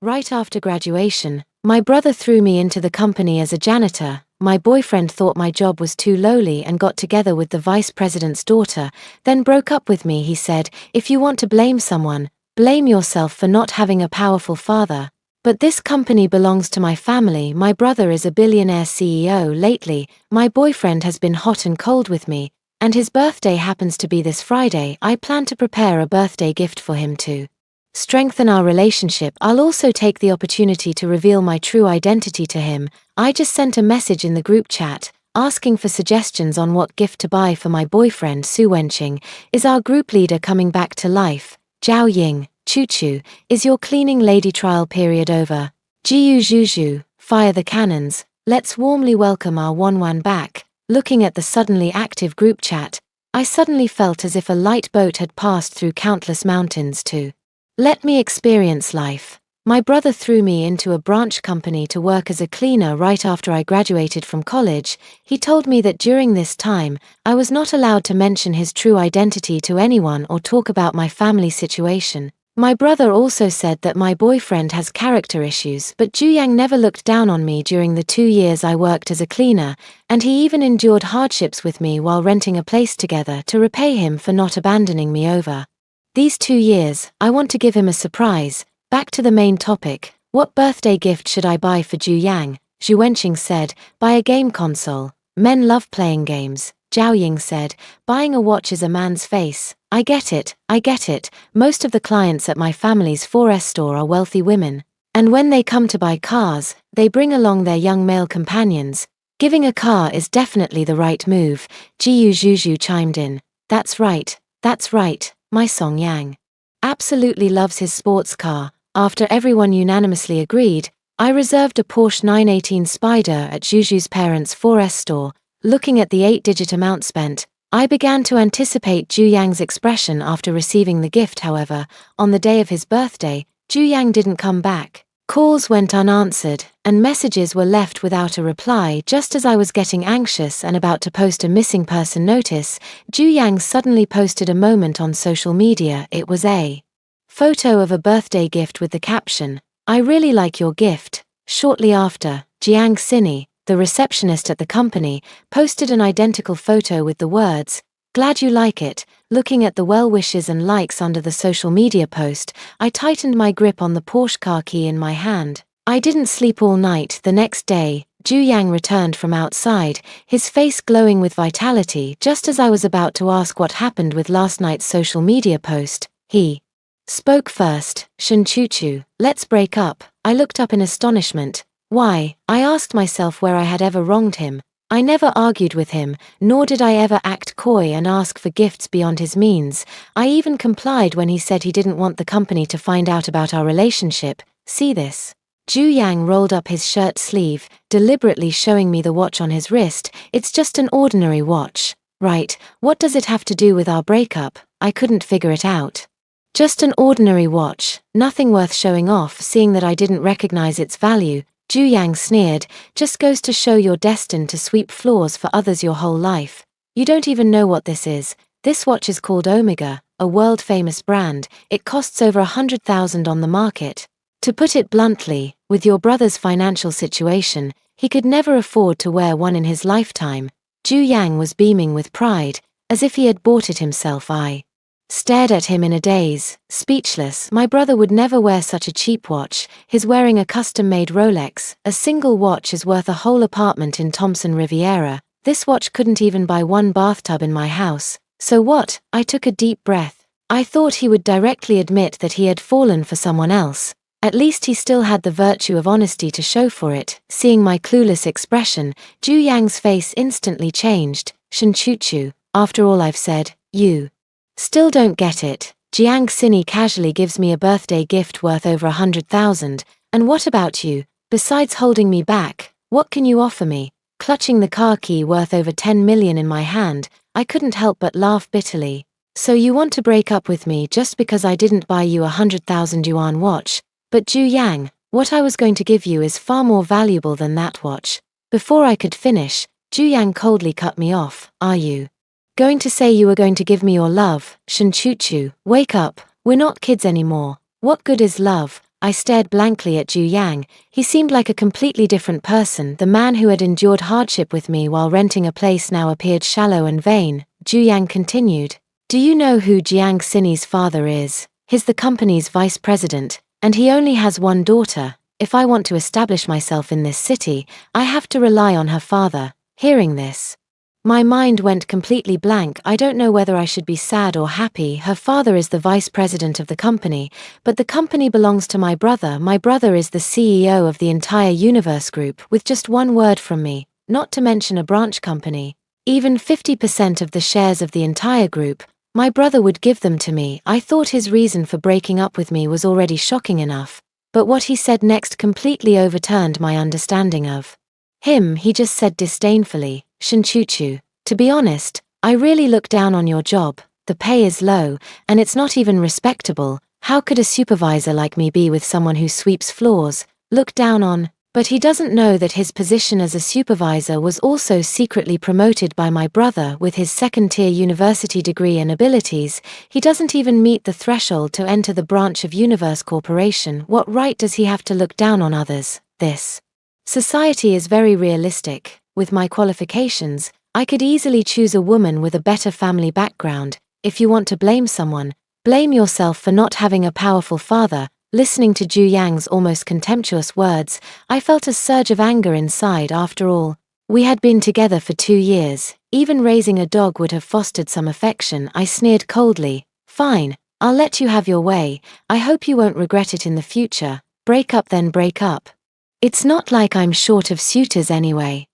Right after graduation, my brother threw me into the company as a janitor. My boyfriend thought my job was too lowly and got together with the vice president's daughter, then broke up with me. He said, "If you want to blame someone, blame yourself for not having a powerful father. But this company belongs to my family. My brother is a billionaire CEO. Lately, my boyfriend has been hot and cold with me, and his birthday happens to be this Friday. I plan to prepare a birthday gift for him to strengthen our relationship. I'll also take the opportunity to reveal my true identity to him. I just sent a message in the group chat, asking for suggestions on what gift to buy for my boyfriend. Su Wenqing, is our group leader coming back to life? Zhao Ying, Choo Choo, is your cleaning lady trial period over? Jiu Zhuzhu, fire the cannons. Let's warmly welcome our Wanwan back. Looking at the suddenly active group chat, I suddenly felt as if a light boat had passed through countless mountains to let me experience life. My brother threw me into a branch company to work as a cleaner right after I graduated from college. He told me that during this time, I was not allowed to mention his true identity to anyone or talk about my family situation. My brother also said that my boyfriend has character issues, but Zhu never looked down on me during the 2 years I worked as a cleaner, and he even endured hardships with me while renting a place together to repay him for not abandoning me over these 2 years. I want to give him a surprise. Back to the main topic. What birthday gift should I buy for Zhu Yang? Zhu Wenqing said, buy a game console. Men love playing games. Zhao Ying said, buying a watch is a man's face. I get it. Most of the clients at my family's 4S store are wealthy women. And when they come to buy cars, they bring along their young male companions. Giving a car is definitely the right move. Jiu Zhuzhu chimed in. That's right. My Song Yang absolutely loves his sports car. After everyone unanimously agreed, I reserved a Porsche 918 Spider at Zhuzhu's parents' 4S store. Looking at the 8-digit amount spent, I began to anticipate Zhu Yang's expression after receiving the gift. However, on the day of his birthday, Zhu Yang didn't come back. Calls went unanswered, and messages were left without a reply. Just as I was getting anxious and about to post a missing person notice, Zhu Yang suddenly posted a moment on social media. It was a photo of a birthday gift with the caption, "I really like your gift." Shortly after, Jiang Xini, the receptionist at the company, posted an identical photo with the words, "Glad you like it." Looking at the well wishes and likes under the social media post, I tightened my grip on the Porsche car key in my hand. I didn't sleep all night. The next day, Zhu Yang returned from outside, his face glowing with vitality. Just as I was about to ask what happened with last night's social media post, he spoke first. "Shen Choo Choo, let's break up." I looked up in astonishment. Why? I asked myself where I had ever wronged him. I never argued with him, nor did I ever act coy and ask for gifts beyond his means. I even complied when he said he didn't want the company to find out about our relationship. See this? Zhu Yang rolled up his shirt sleeve, deliberately showing me the watch on his wrist. It's just an ordinary watch. Right, what does it have to do with our breakup? I couldn't figure it out. Just an ordinary watch, nothing worth showing off. Seeing that I didn't recognize its value, Zhu Yang sneered, just goes to show you're destined to sweep floors for others your whole life. You don't even know what this is. This watch is called Omega, a world-famous brand. It costs over 100,000 on the market. To put it bluntly, with your brother's financial situation, he could never afford to wear one in his lifetime. Zhu Yang was beaming with pride, as if he had bought it himself. I stared at him in a daze, speechless. My brother would never wear such a cheap watch. He's wearing a custom-made Rolex. A single watch is worth a whole apartment in Thompson Riviera. This watch couldn't even buy one bathtub in my house. So what? I took a deep breath. I thought he would directly admit that he had fallen for someone else. At least he still had the virtue of honesty to show for it. Seeing my clueless expression, Zhu Yang's face instantly changed. "Shen Choo Choo, after all I've said, you still don't get it. Jiang Xini casually gives me a birthday gift worth over 100,000, and what about you? Besides holding me back, what can you offer me?" Clutching the car key worth over 10 million in my hand, I couldn't help but laugh bitterly. "So you want to break up with me just because I didn't buy you a 100,000 yuan watch? But Zhu Yang, what I was going to give you is far more valuable than that watch." Before I could finish, Zhu Yang coldly cut me off. "Are you going to say you were going to give me your love? Shen Choo Choo, wake up. We're not kids anymore. What good is love? I stared blankly at Ju Yang. He seemed like a completely different person. The man who had endured hardship with me while renting a place now appeared shallow and vain. Ju Yang continued. Do you know who Jiang Xinyi's father is? He's the company's vice president, and he only has one daughter. If I want to establish myself in this city, I have to rely on her father. Hearing this, my mind went completely blank. I don't know whether I should be sad or happy. Her father is the vice president of the company, but the company belongs to my brother. My brother is the CEO of the entire Universe Group with just one word from me, not to mention a branch company. Even 50% of the shares of the entire group, my brother would give them to me. I thought his reason for breaking up with me was already shocking enough, but what he said next completely overturned my understanding of him. He just said disdainfully, Shinchuchu, to be honest, I really look down on your job. The pay is low, and it's not even respectable. How could a supervisor like me be with someone who sweeps floors? Look down on. But he doesn't know that his position as a supervisor was also secretly promoted by my brother with his second-tier university degree and abilities. He doesn't even meet the threshold to enter the branch of Universe Corporation. What right does he have to look down on others? This society is very realistic. With my qualifications, I could easily choose a woman with a better family background. If you want to blame someone, blame yourself for not having a powerful father. Listening to Ju Yang's almost contemptuous words, I felt a surge of anger inside. After all, we had been together for 2 years. Even raising a dog would have fostered some affection. I sneered coldly. Fine, I'll let you have your way. I hope you won't regret it in the future. Break up then break up. It's not like I'm short of suitors anyway.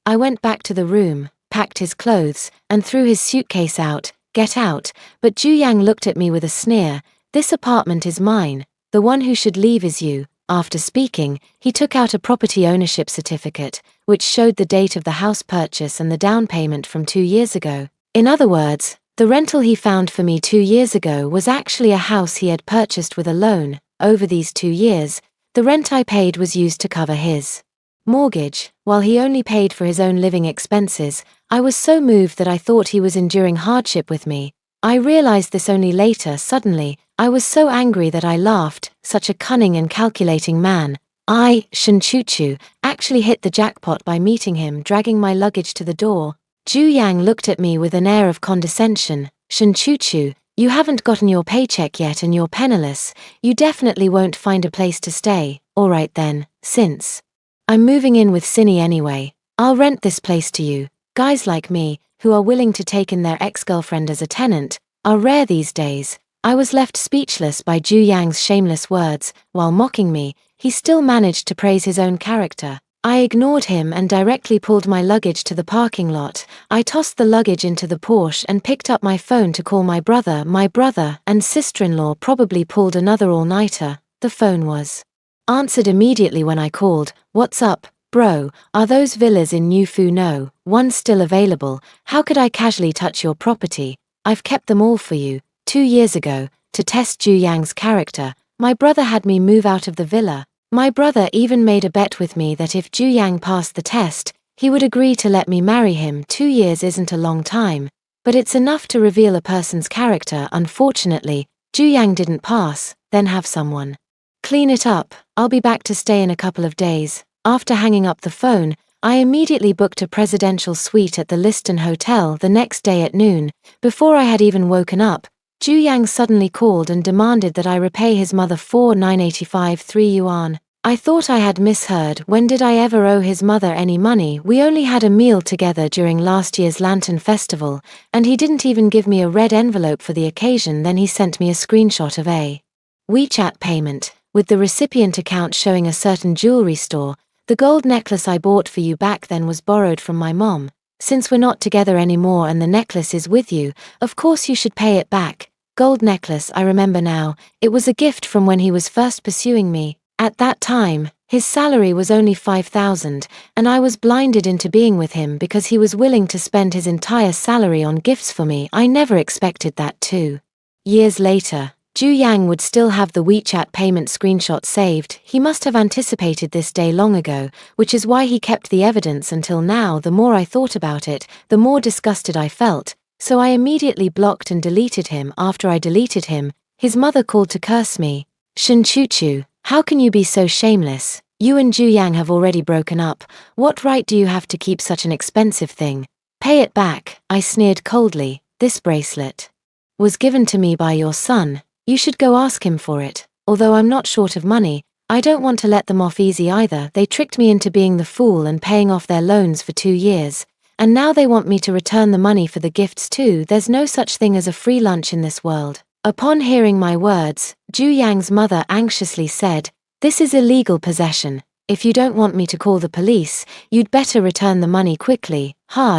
I went back to the room, packed his clothes, and threw his suitcase out. Get out. But Ju Yang looked at me with a sneer. This apartment is mine. The one who should leave is you. After speaking, he took out a property ownership certificate, which showed the date of the house purchase and the down payment from 2 years ago. In other words, the rental he found for me 2 years ago was actually a house he had purchased with a loan. Over these 2 years, the rent I paid was used to cover his mortgage, while he only paid for his own living expenses. I was so moved that I thought he was enduring hardship with me. I realized this only later. Suddenly, I was so angry that I laughed. Such a cunning and calculating man. I, Shinchuchu, actually hit the jackpot by meeting him dragging my luggage to the door. Ju Yang looked at me with an air of condescension. Shinchuchu, you haven't gotten your paycheck yet and you're penniless. You definitely won't find a place to stay. Alright then, since I'm moving in with Cindy anyway, I'll rent this place to you. Guys like me, who are willing to take in their ex-girlfriend as a tenant, are rare these days. I was left speechless by Ju Yang's shameless words. While mocking me, he still managed to praise his own character. I ignored him and directly pulled my luggage to the parking lot. I tossed the luggage into the Porsche and picked up my phone to call my brother. My brother and sister-in-law probably pulled another all-nighter. The phone was answered immediately when I called. What's up, bro? Are those villas in New Fu? No, one's still available. How could I casually touch your property? I've kept them all for you. 2 years ago, to test Ju Yang's character, my brother had me move out of the villa. My brother even made a bet with me that if Ju Yang passed the test, he would agree to let me marry him. 2 years isn't a long time, but it's enough to reveal a person's character. Unfortunately, Ju Yang didn't pass. Then have someone clean it up. I'll be back to stay in a couple of days. After hanging up the phone, I immediately booked a presidential suite at the Liston Hotel the next day at noon. Before I had even woken up, Ju Yang suddenly called and demanded that I repay his mother 4,985 yuan. I thought I had misheard. When did I ever owe his mother any money? We only had a meal together during last year's Lantern Festival, and he didn't even give me a red envelope for the occasion. Then he sent me a screenshot of a WeChat payment, with the recipient account showing a certain jewelry store. The gold necklace I bought for you back then was borrowed from my mom. Since we're not together anymore and the necklace is with you, of course you should pay it back. Gold necklace, I remember now. It was a gift from when he was first pursuing me. At that time, his salary was only 5,000, and I was blinded into being with him because he was willing to spend his entire salary on gifts for me. I never expected that. 2 years later, Ju Yang would still have the WeChat payment screenshot saved. He must have anticipated this day long ago, which is why he kept the evidence until now. The more I thought about it, the more disgusted I felt, so I immediately blocked and deleted him. After I deleted him, his mother called to curse me. Shinchuchu, How can you be so shameless? You and Ju Yang have already broken up. What right do you have to keep such an expensive thing? Pay it back, I sneered coldly. This bracelet was given to me by your son. You should go ask him for it. Although I'm not short of money, I don't want to let them off easy either. They tricked me into being the fool and paying off their loans for 2 years. And now they want me to return the money for the gifts too. There's no such thing as a free lunch in this world. Upon hearing my words, Ju Yang's mother anxiously said, "This is illegal possession. If you don't want me to call the police, you'd better return the money quickly."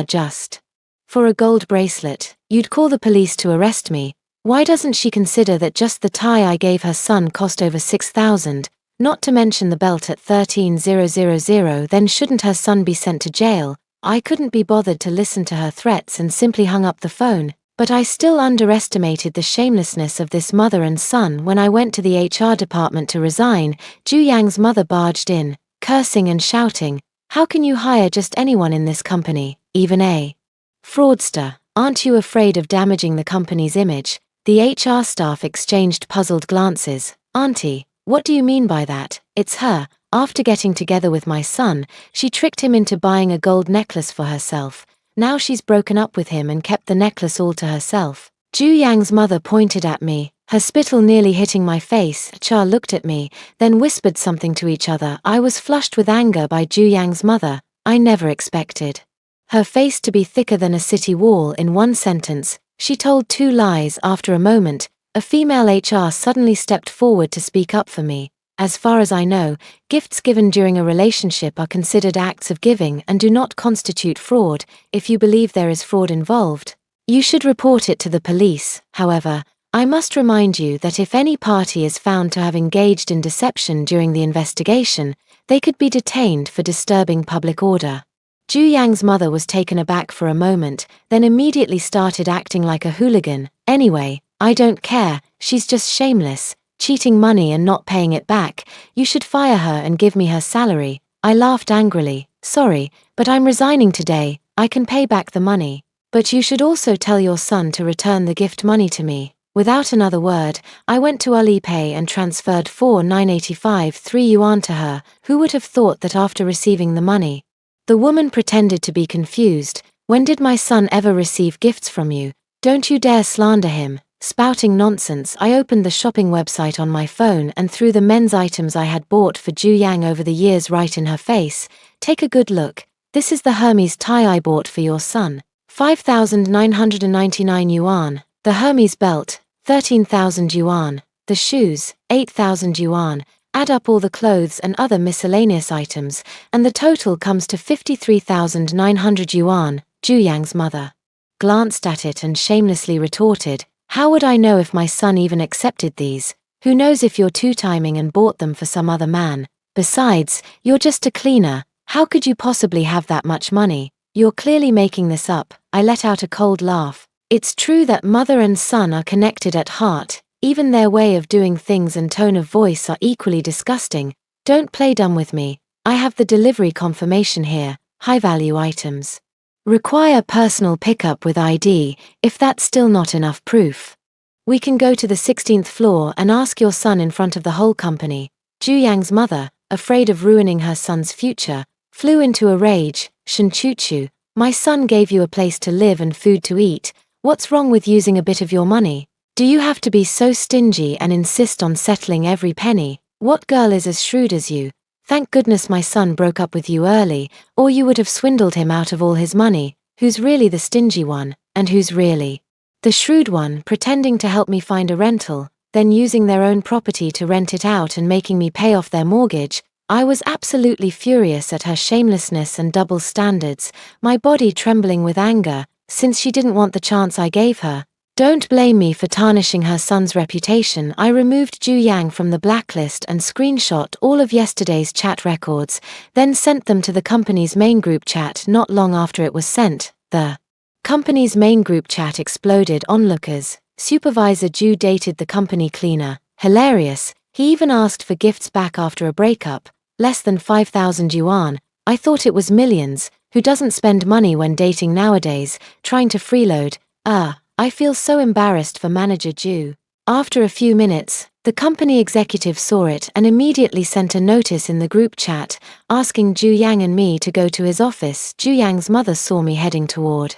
Just for a gold bracelet, you'd call the police to arrest me. Why doesn't she consider that just the tie I gave her son cost over 6,000, not to mention the belt at 13,000? Then shouldn't her son be sent to jail? I couldn't be bothered to listen to her threats and simply hung up the phone. But I still underestimated the shamelessness of this mother and son. When I went to the HR department to resign, Ju Yang's mother barged in, cursing and shouting, "How can you hire just anyone in this company, even a fraudster? Aren't you afraid of damaging the company's image?" The HR staff exchanged puzzled glances. "Auntie, what do you mean by that? It's her. After getting together with my son, she tricked him into buying a gold necklace for herself. Now she's broken up with him and kept the necklace all to herself." Ju Yang's mother pointed at me, her spittle nearly hitting my face. Cha looked at me, then whispered something to each other. I was flushed with anger by Ju Yang's mother. I never expected her face to be thicker than a city wall. In one sentence, she told 2 lies. After a moment, a female HR suddenly stepped forward to speak up for me. As far as I know, gifts given during a relationship are considered acts of giving and do not constitute fraud. If you believe there is fraud involved, you should report it to the police. However, I must remind you that if any party is found to have engaged in deception during the investigation, they could be detained for disturbing public order. Ju Yang's mother was taken aback for a moment, then immediately started acting like a hooligan. "Anyway, I don't care, she's just shameless. Cheating money and not paying it back. You should fire her and give me her salary." I laughed angrily. "Sorry, but I'm resigning today. I can pay back the money. But you should also tell your son to return the gift money to me." Without another word, I went to Alipay and transferred 4,985 yuan to her. Who would have thought that after receiving the money? The woman pretended to be confused. "When did my son ever receive gifts from you? Don't you dare slander him." Spouting nonsense, I opened the shopping website on my phone and threw the men's items I had bought for Ju Yang over the years right in her face. "Take a good look. This is the Hermes tie I bought for your son. 5,999 yuan. The Hermes belt, 13,000 yuan. The shoes, 8,000 yuan. Add up all the clothes and other miscellaneous items, and the total comes to 53,900 yuan. Ju Yang's mother glanced at it and shamelessly retorted, "How would I know if my son even accepted these? Who knows if you're two-timing and bought them for some other man? Besides, you're just a cleaner. How could you possibly have that much money? You're clearly making this up." I let out a cold laugh. It's true that mother and son are connected at heart. Even their way of doing things and tone of voice are equally disgusting. Don't play dumb with me. I have the delivery confirmation here. High-value items require personal pickup with ID. If that's still not enough proof, we can go to the 16th floor and ask your son in front of the whole company. Ju Yang's mother, afraid of ruining her son's future, flew into a rage. "Shenchuchu, my son gave you a place to live and food to eat. What's wrong with using a bit of your money? Do you have to be so stingy and insist on settling every penny? What girl is as shrewd as you? Thank goodness my son broke up with you early, or you would have swindled him out of all his money. Who's really the stingy one, and who's really the shrewd one, pretending to help me find a rental, then using their own property to rent it out and making me pay off their mortgage?" I was absolutely furious at her shamelessness and double standards, my body trembling with anger, since she didn't want the chance I gave her. Don't blame me for tarnishing her son's reputation. I removed Ju Yang from the blacklist and screenshot all of yesterday's chat records, then sent them to the company's main group chat. Not long after it was sent, the company's main group chat exploded. Onlookers, Supervisor Ju dated the company cleaner. Hilarious. He even asked for gifts back after a breakup. Less than 5,000 yuan. I thought it was millions. Who doesn't spend money when dating nowadays? Trying to freeload. I feel so embarrassed for manager Ju. After a few minutes, The company executive saw it and immediately sent a notice in the group chat, asking Ju Yang and me to go to his office. Ju Yang's mother saw me heading toward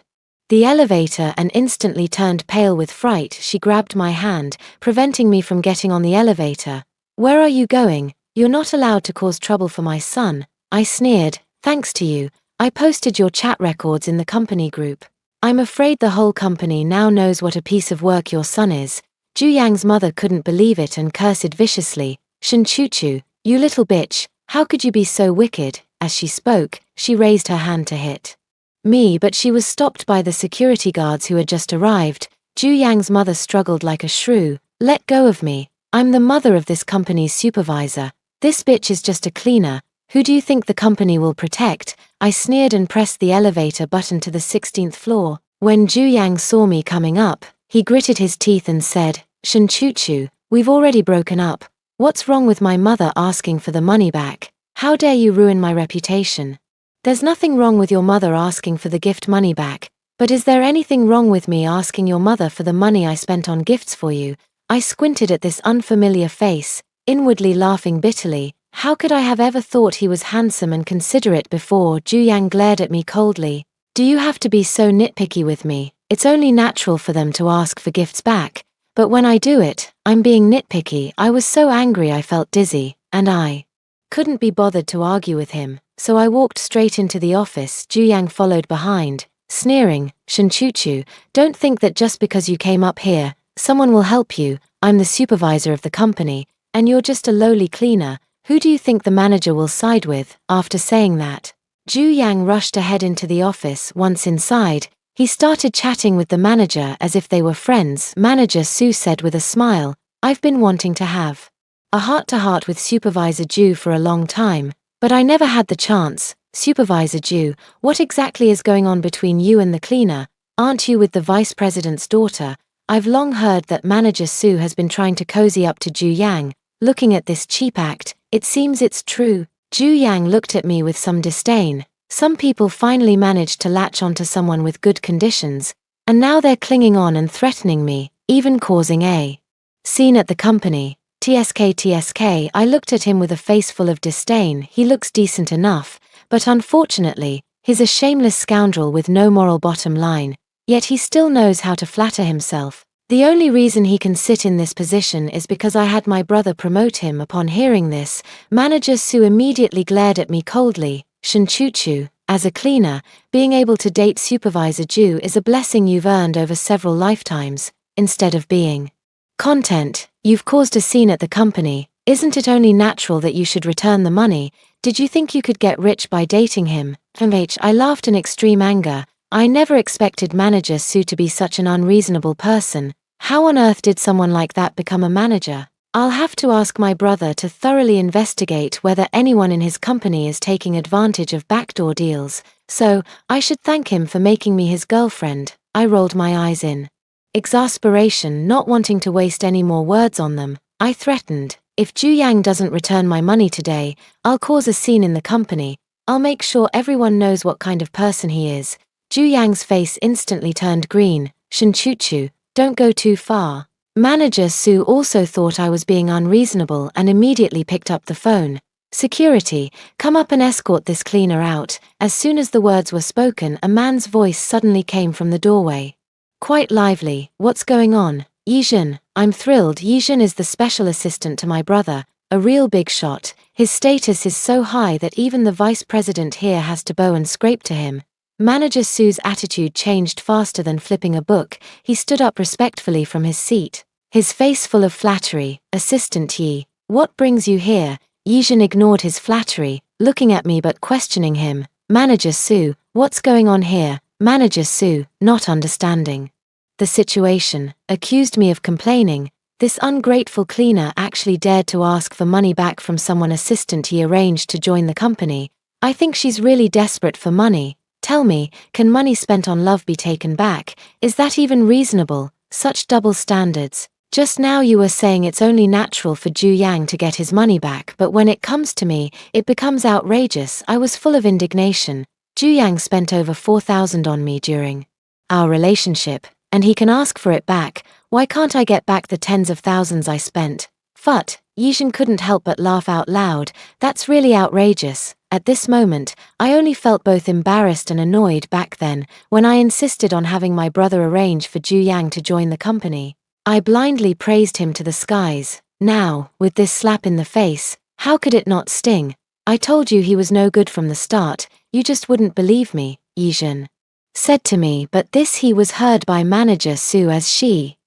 the elevator and instantly turned pale with fright. She grabbed my hand, preventing me from getting on the elevator. "Where are you going? You're not allowed to cause trouble for my son," I sneered. "Thanks to you, I posted your chat records in the company group. I'm afraid the whole company now knows what a piece of work your son is." Ju Yang's mother couldn't believe it and cursed viciously. "Shen Chuchu, you little bitch, how could you be so wicked?" As she spoke, she raised her hand to hit me, but she was stopped by the security guards who had just arrived. Ju Yang's mother struggled like a shrew. "Let go of me. I'm the mother of this company's supervisor. This bitch is just a cleaner. Who do you think the company will protect?" I sneered and pressed the elevator button to the 16th floor. When Ju Yang saw me coming up, he gritted his teeth and said, "Shen Chuchu, we've already broken up. What's wrong with my mother asking for the money back? How dare you ruin my reputation?" "There's nothing wrong with your mother asking for the gift money back, but is there anything wrong with me asking your mother for the money I spent on gifts for you?" I squinted at this unfamiliar face, inwardly laughing bitterly. How could I have ever thought he was handsome and considerate before? Ju Yang glared at me coldly. "Do you have to be so nitpicky with me? It's only natural for them to ask for gifts back. But when I do it, I'm being nitpicky." I was so angry I felt dizzy, and I couldn't be bothered to argue with him, so I walked straight into the office. Ju Yang followed behind, sneering, "Shen Chuchu, don't think that just because you came up here, someone will help you. I'm the supervisor of the company, and you're just a lowly cleaner. Who do you think the manager will side with?" After saying that, Ju Yang rushed ahead into the office. Once inside, he started chatting with the manager as if they were friends. Manager Su said with a smile, "I've been wanting to have a heart-to-heart with Supervisor Ju for a long time, but I never had the chance." "Supervisor Ju, what exactly is going on between you and the cleaner? Aren't you with the vice president's daughter?" I've long heard that Manager Su has been trying to cozy up to Ju Yang. Looking at this cheap act, it seems it's true. Ju Yang looked at me with some disdain. Some people finally managed to latch onto someone with good conditions, and now they're clinging on and threatening me, even causing a scene at the company. TSK. I looked at him with a face full of disdain. He looks decent enough, but unfortunately, he's a shameless scoundrel with no moral bottom line, yet he still knows how to flatter himself. The only reason he can sit in this position is because I had my brother promote him. Upon hearing this, Manager Su immediately glared at me coldly. "Shen Chuchu, as a cleaner, being able to date Supervisor Ju is a blessing you've earned over several lifetimes. Instead of being content, you've caused a scene at the company. Isn't it only natural that you should return the money? Did you think you could get rich by dating him?" I laughed in extreme anger. I never expected Manager Su to be such an unreasonable person. How on earth did someone like that become a manager? I'll have to ask my brother to thoroughly investigate whether anyone in his company is taking advantage of backdoor deals, so I should thank him for making me his girlfriend. I rolled my eyes in exasperation, not wanting to waste any more words on them. I threatened, "If Ju Yang doesn't return my money today, I'll cause a scene in the company. I'll make sure everyone knows what kind of person he is." Ju Yang's face instantly turned green. "Shen Chuchu, don't go too far." Manager Su also thought I was being unreasonable and immediately picked up the phone. "Security, come up and escort this cleaner out." As soon as the words were spoken, a man's voice suddenly came from the doorway. Quite lively. "What's going on?" "Yijin, I'm thrilled." Yijin is the special assistant to my brother, a real big shot. His status is so high that even the vice president here has to bow and scrape to him. Manager Su's attitude changed faster than flipping a book. He stood up respectfully from his seat, his face full of flattery. "Assistant Yi, what brings you here?" Yijin ignored his flattery, looking at me but questioning him. "Manager Su, what's going on here?" Manager Su, not understanding the situation, accused me of complaining. This ungrateful cleaner actually dared to ask for money back from someone Assistant Yi arranged to join the company. I think she's really desperate for money. Tell me, can money spent on love be taken back? Is that even reasonable? Such double standards. Just now you were saying it's only natural for Ju Yang to get his money back, but when it comes to me, it becomes outrageous. I was full of indignation. Ju Yang spent over 4,000 on me during our relationship, and he can ask for it back. Why can't I get back the tens of thousands I spent? Phut, Yijin couldn't help but laugh out loud. That's really outrageous. At this moment, I only felt both embarrassed and annoyed back then, when I insisted on having my brother arrange for Ju Yang to join the company. I blindly praised him to the skies. Now, with this slap in the face, how could it not sting? I told you he was no good from the start, you just wouldn't believe me, Yijin said to me, but this he was heard by manager Su as she.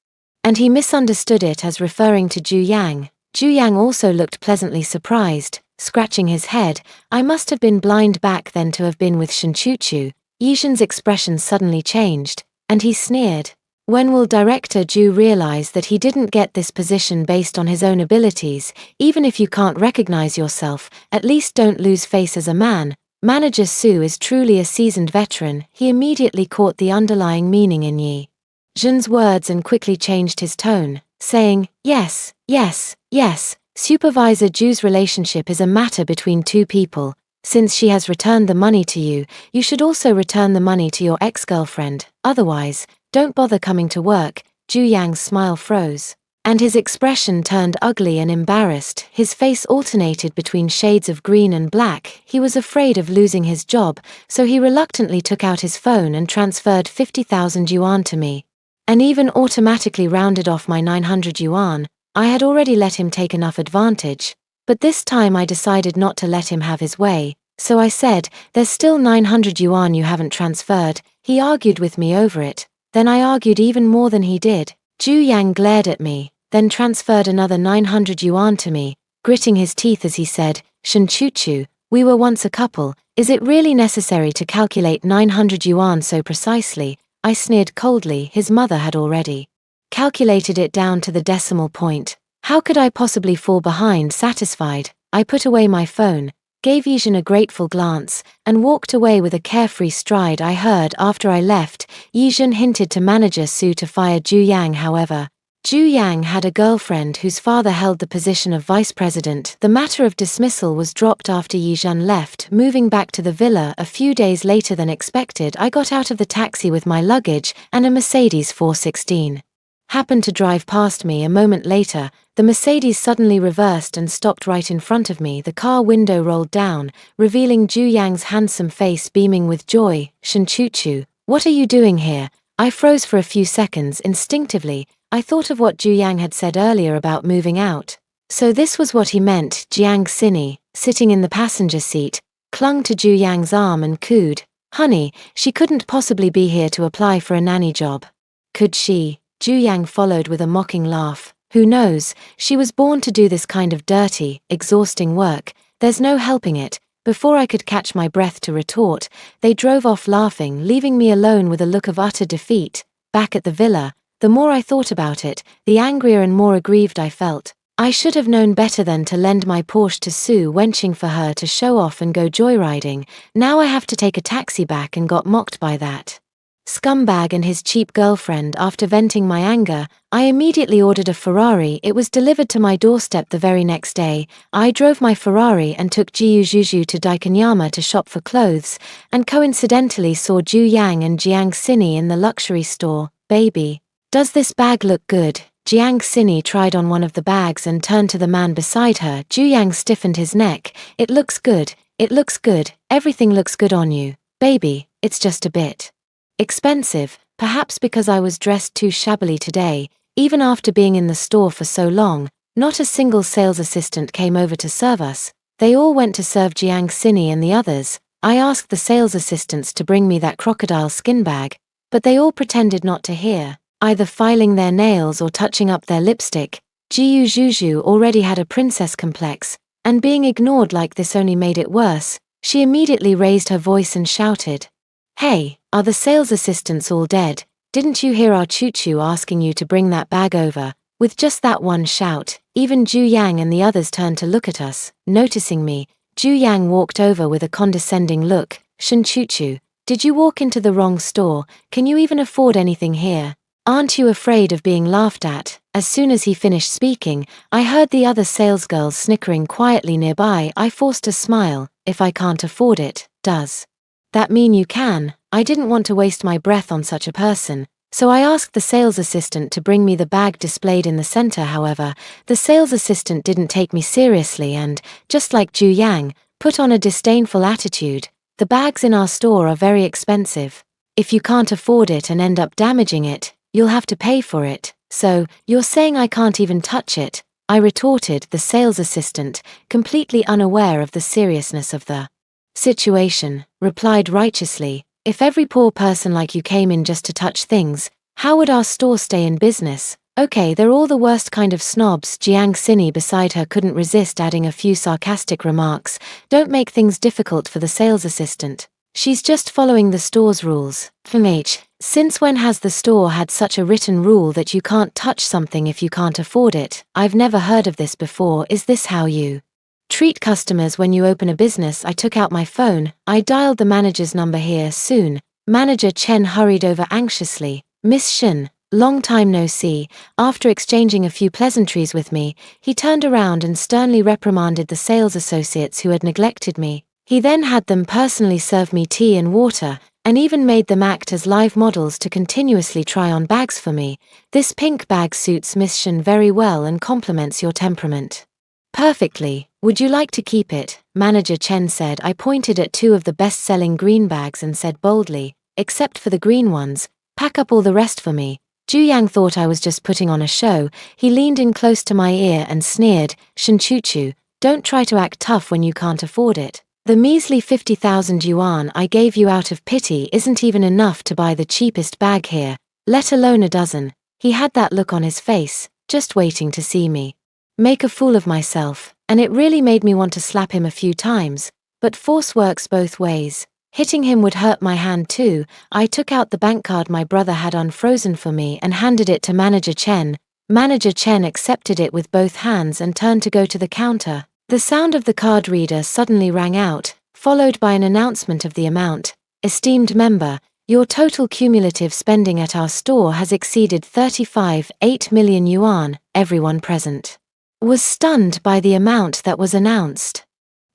And he misunderstood it as referring to Ju Yang. Ju Yang also looked pleasantly surprised, scratching his head. I must have been blind back then to have been with Shinchuchu. Yijin's expression suddenly changed, and he sneered. When will director Ju realize that he didn't get this position based on his own abilities? Even if you can't recognize yourself, at least don't lose face as a man. Manager Su is truly a seasoned veteran. He immediately caught the underlying meaning in Yi Zhen's words and quickly changed his tone, saying, yes, Supervisor Ju's relationship is a matter between two people. Since she has returned the money to you, you should also return the money to your ex-girlfriend. Otherwise, don't bother coming to work. Ju Yang's smile froze, and his expression turned ugly and embarrassed. His face alternated between shades of green and black. He was afraid of losing his job, so he reluctantly took out his phone and transferred 50,000 yuan to me, and even automatically rounded off my 900 yuan. I had already let him take enough advantage, but this time I decided not to let him have his way, so I said, there's still 900 yuan you haven't transferred. He argued with me over it, then I argued even more than he did. Ju Yang glared at me, then transferred another 900 yuan to me, gritting his teeth as he said, Shinchuchu, we were once a couple, is it really necessary to calculate 900 yuan so precisely? I sneered coldly. His mother had already calculated it down to the decimal point. How could I possibly fall behind? Satisfied, I put away my phone, gave Yijin a grateful glance, and walked away with a carefree stride. I heard after I left, Yijin hinted to manager Su to fire Ju Yang. However, Ju Yang had a girlfriend whose father held the position of vice president. The matter of dismissal was dropped after Yijin left. Moving back to the villa a few days later than expected, I got out of the taxi with my luggage, and a Mercedes 416 happened to drive past me. A moment later, the Mercedes suddenly reversed and stopped right in front of me. The car window rolled down, revealing Ju Yang's handsome face beaming with joy. Shinchuchu, what are you doing here? I froze for a few seconds. Instinctively, I thought of what Ju Yang had said earlier about moving out. So this was what he meant. Jiang Xini, sitting in the passenger seat, clung to Ju Yang's arm and cooed, honey, she couldn't possibly be here to apply for a nanny job. Could she? Ju Yang followed with a mocking laugh. Who knows, she was born to do this kind of dirty, exhausting work. There's no helping it. Before I could catch my breath to retort, they drove off laughing, leaving me alone with a look of utter defeat. Back at the villa, the more I thought about it, the angrier and more aggrieved I felt. I should have known better than to lend my Porsche to Su, wenching for her to show off and go joyriding. Now I have to take a taxi back and got mocked by that scumbag and his cheap girlfriend. After venting my anger, I immediately ordered a Ferrari. It was delivered to my doorstep the very next day. I drove my Ferrari and took Jiu Juju to Daikanyama to shop for clothes, and coincidentally saw Ju Yang and Jiang Xini in the luxury store. Baby, does this bag look good? Jiang Xini tried on one of the bags and turned to the man beside her. Ju Yang stiffened his neck. It looks good. It looks good. Everything looks good on you. Baby, it's just a bit expensive, perhaps because I was dressed too shabbily today. Even after being in the store for so long, not a single sales assistant came over to serve us. They all went to serve Jiang Xini and the others. I asked the sales assistants to bring me that crocodile skin bag, but they all pretended not to hear, either filing their nails or touching up their lipstick. Jiu Juju already had a princess complex, and being ignored like this only made it worse. She immediately raised her voice and shouted, "Hey, are the sales assistants all dead? Didn't you hear our Choo-Choo asking you to bring that bag over?" With just that one shout, even Ju Yang and the others turned to look at us. Noticing me, Ju Yang walked over with a condescending look. "Shinchuchu, did you walk into the wrong store? Can you even afford anything here? Aren't you afraid of being laughed at?" As soon as he finished speaking, I heard the other salesgirls snickering quietly nearby. I forced a smile. If I can't afford it, does that mean you can? I didn't want to waste my breath on such a person, So I asked the sales assistant to bring me the bag displayed in the center. However, the sales assistant didn't take me seriously and, just like Ju Yang, put on a disdainful attitude. The bags in our store are very expensive. If you can't afford it and end up damaging it, you'll have to pay for it. So, you're saying I can't even touch it? I retorted, the sales assistant, completely unaware of the seriousness of the situation, replied righteously, if every poor person like you came in just to touch things, how would our store stay in business? Okay, they're all the worst kind of snobs. Jiang Xini beside her couldn't resist adding a few sarcastic remarks. Don't make things difficult for the sales assistant. She's just following the store's rules. Since when has the store had such a written rule that you can't touch something if you can't afford it? I've never heard of this before. Is this how you treat customers when you open a business? I took out my phone. I dialed the manager's number here. Soon, Manager Chen hurried over anxiously. Miss Shin, long time no see. After exchanging a few pleasantries with me, he turned around and sternly reprimanded the sales associates who had neglected me. He then had them personally serve me tea and water, and even made them act as live models to continuously try on bags for me. This pink bag suits Miss Shin very well and complements your temperament perfectly. Would you like to keep it? Manager Chen said. I pointed at two of the best-selling green bags and said boldly, except for the green ones, pack up all the rest for me. Ju Yang thought I was just putting on a show. He leaned in close to my ear and sneered, Shinchuchu, don't try to act tough when you can't afford it. The measly 50,000 yuan I gave you out of pity isn't even enough to buy the cheapest bag here, let alone a dozen. He had that look on his face, just waiting to see me make a fool of myself, and it really made me want to slap him a few times, but force works both ways. Hitting him would hurt my hand too. I took out the bank card my brother had unfrozen for me and handed it to Manager Chen. Manager Chen accepted it with both hands and turned to go to the counter. The sound of the card reader suddenly rang out, followed by an announcement of the amount. Esteemed member, your total cumulative spending at our store has exceeded 35.8 million yuan. Everyone present was stunned by the amount that was announced.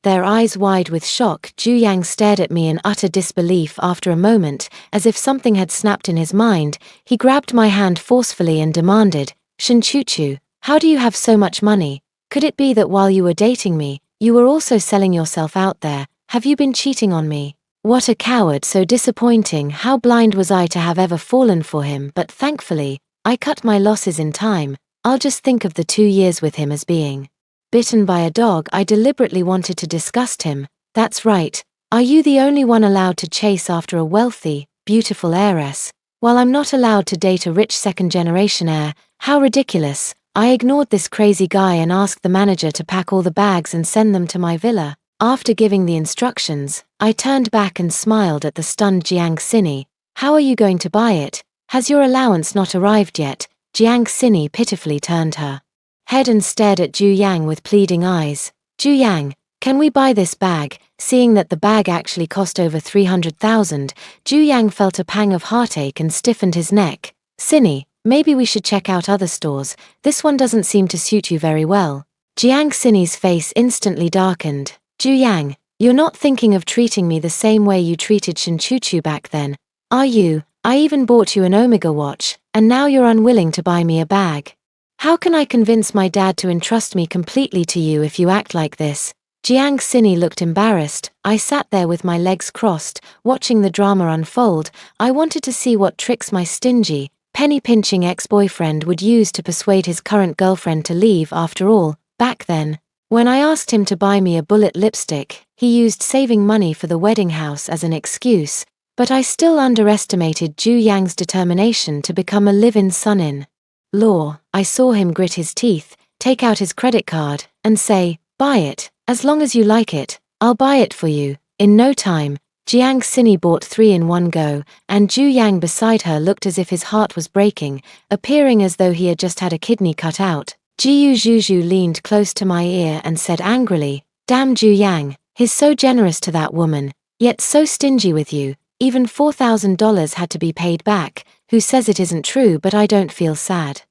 Their eyes wide with shock, Ju Yang stared at me in utter disbelief. After a moment, as if something had snapped in his mind, he grabbed my hand forcefully and demanded, Shinchuchu, how do you have so much money? Could it be that while you were dating me, you were also selling yourself out there? Have you been cheating on me? What a coward, so disappointing. How blind was I to have ever fallen for him? But thankfully, I cut my losses in time. I'll just think of the 2 years with him as being bitten by a dog. I deliberately wanted to disgust him. That's right. Are you the only one allowed to chase after a wealthy, beautiful heiress, while I'm not allowed to date a rich second-generation heir? How ridiculous. I ignored this crazy guy and asked the manager to pack all the bags and send them to my villa. After giving the instructions, I turned back and smiled at the stunned Jiang Xini. How are you going to buy it? Has your allowance not arrived yet? Jiang Xini pitifully turned her head and stared at Ju Yang with pleading eyes. Ju Yang, can we buy this bag? Seeing that the bag actually cost over 300,000, Ju Yang felt a pang of heartache and stiffened his neck. Xini, maybe we should check out other stores. This one doesn't seem to suit you very well. Jiang Xini's face instantly darkened. Ju Yang, you're not thinking of treating me the same way you treated Shinchuchu back then, are you? I even bought you an Omega watch, and now you're unwilling to buy me a bag. How can I convince my dad to entrust me completely to you if you act like this? Jiang Xini looked embarrassed. I sat there with my legs crossed, watching the drama unfold. I wanted to see what tricks my stingy, penny-pinching ex-boyfriend would use to persuade his current girlfriend to leave. After all, back then, when I asked him to buy me a bullet lipstick, he used saving money for the wedding house as an excuse, but I still underestimated Ju Yang's determination to become a live-in son-in-law. I saw him grit his teeth, take out his credit card, and say, buy it, as long as you like it, I'll buy it for you. In no time, Jiang Xini bought 3 in one go, and Ju Yang beside her looked as if his heart was breaking, appearing as though he had just had a kidney cut out. Jiu Zhuzhu leaned close to my ear and said angrily, damn Ju Yang, he's so generous to that woman, yet so stingy with you. Even $4,000 had to be paid back. Who says it isn't true? But I don't feel sad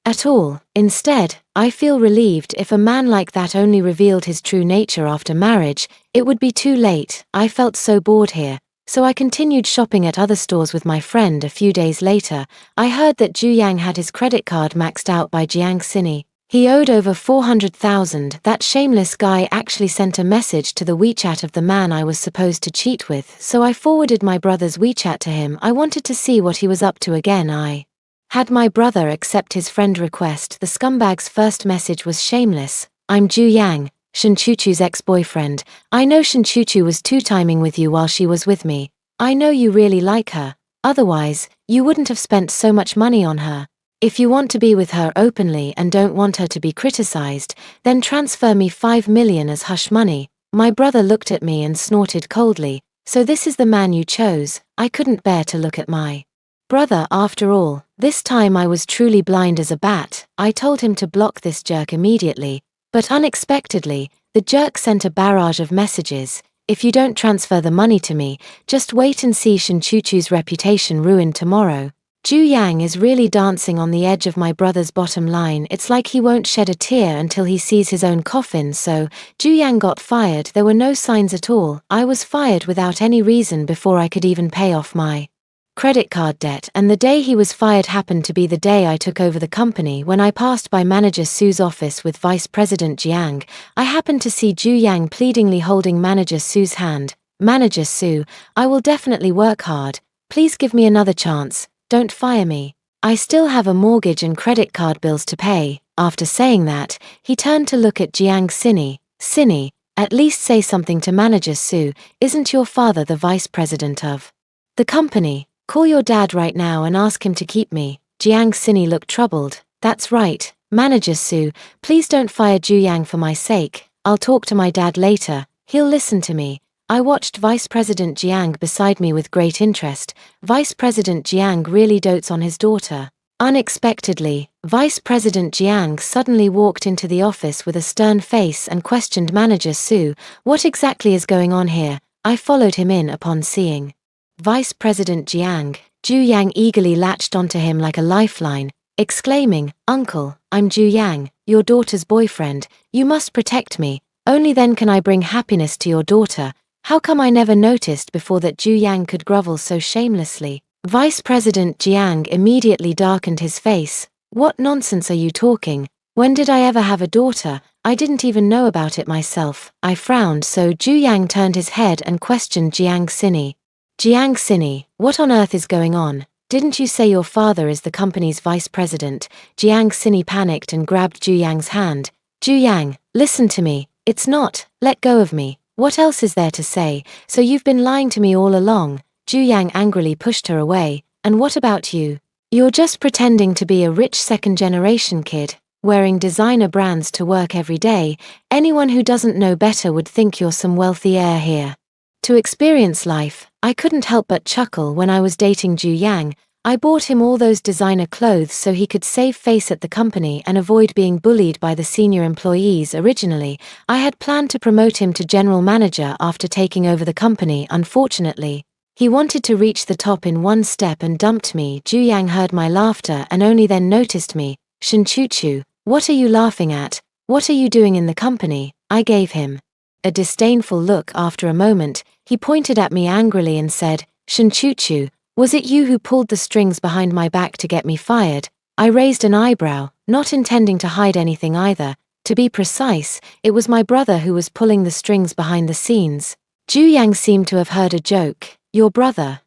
at all. Instead, I feel relieved. If a man like that only revealed his true nature after marriage, it would be too late. I felt so bored here, so I continued shopping at other stores with my friend. A few days later, I heard that Zhu Yang had his credit card maxed out by Jiang Xini. He owed over 400,000. That shameless guy actually sent a message to the WeChat of the man I was supposed to cheat with, so I forwarded my brother's WeChat to him. I wanted to see what he was up to again. I had my brother accept his friend request. The scumbag's first message was shameless. I'm Zhu Yang, Shen Chuchu's ex-boyfriend. I know Shen Chuchu was two-timing with you while she was with me. I know you really like her. Otherwise, you wouldn't have spent so much money on her. If you want to be with her openly and don't want her to be criticized, then transfer me 5 million as hush money. My brother looked at me and snorted coldly. So this is the man you chose? I couldn't bear to look at my brother after all. This time I was truly blind as a bat. I told him to block this jerk immediately, but unexpectedly, the jerk sent a barrage of messages. If you don't transfer the money to me, just wait and see Shen Chuchu's reputation ruined tomorrow. Zhu Yang is really dancing on the edge of my brother's bottom line. It's like he won't shed a tear until he sees his own coffin. So, Zhu Yang got fired. There were no signs at all. I was fired without any reason before I could even pay off my credit card debt, and the day he was fired happened to be the day I took over the company. When I passed by Manager Su's office with Vice President Jiang, I happened to see Zhu Yang pleadingly holding Manager Su's hand. Manager Su, I will definitely work hard. Please give me another chance. Don't fire me. I still have a mortgage and credit card bills to pay. After saying that, he turned to look at Jiang Xini. Xini, at least say something to Manager Su. Isn't your father the vice president of the company? Call your dad right now and ask him to keep me. Jiang Xini looked troubled. That's right, Manager Su, please don't fire Zhu Yang for my sake. I'll talk to my dad later. He'll listen to me. I watched Vice President Jiang beside me with great interest. Vice President Jiang really dotes on his daughter. Unexpectedly, Vice President Jiang suddenly walked into the office with a stern face and questioned Manager Su, what exactly is going on here? I followed him in. Upon seeing Vice President Jiang, Zhu Yang eagerly latched onto him like a lifeline, exclaiming, Uncle, I'm Zhu Yang, your daughter's boyfriend. You must protect me. Only then can I bring happiness to your daughter. How come I never noticed before that Zhu Yang could grovel so shamelessly? Vice President Jiang immediately darkened his face. What nonsense are you talking? When did I ever have a daughter? I didn't even know about it myself. I frowned, so Zhu Yang turned his head and questioned Jiang Xini. Jiang Xini, what on earth is going on? Didn't you say your father is the company's vice president? Jiang Xini panicked and grabbed Zhu Yang's hand. Zhu Yang, listen to me. It's not. Let go of me. What else is there to say? So you've been lying to me all along. Zhu Yang angrily pushed her away. And what about you? You're just pretending to be a rich second-generation kid, wearing designer brands to work every day. Anyone who doesn't know better would think you're some wealthy heir here to experience life. I couldn't help but chuckle. When I was dating Zhu Yang, I bought him all those designer clothes so he could save face at the company and avoid being bullied by the senior employees. Originally, I had planned to promote him to general manager after taking over the company. Unfortunately, he wanted to reach the top in one step and dumped me. Zhu Yang heard my laughter and only then noticed me. Shen Chuchu, what are you laughing at? What are you doing in the company? I gave him a disdainful look. After a moment, he pointed at me angrily and said, Shen Chuchu, was it you who pulled the strings behind my back to get me fired? I raised an eyebrow, not intending to hide anything either. To be precise, it was my brother who was pulling the strings behind the scenes. Zhu Yang seemed to have heard a joke. Your brother,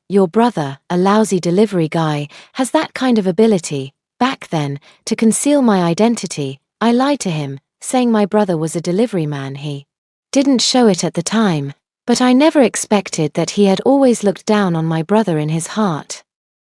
a lousy delivery guy, has that kind of ability. Back then, to conceal my identity, I lied to him, saying my brother was a delivery man. He didn't show it at the time, but I never expected that he had always looked down on my brother in his heart.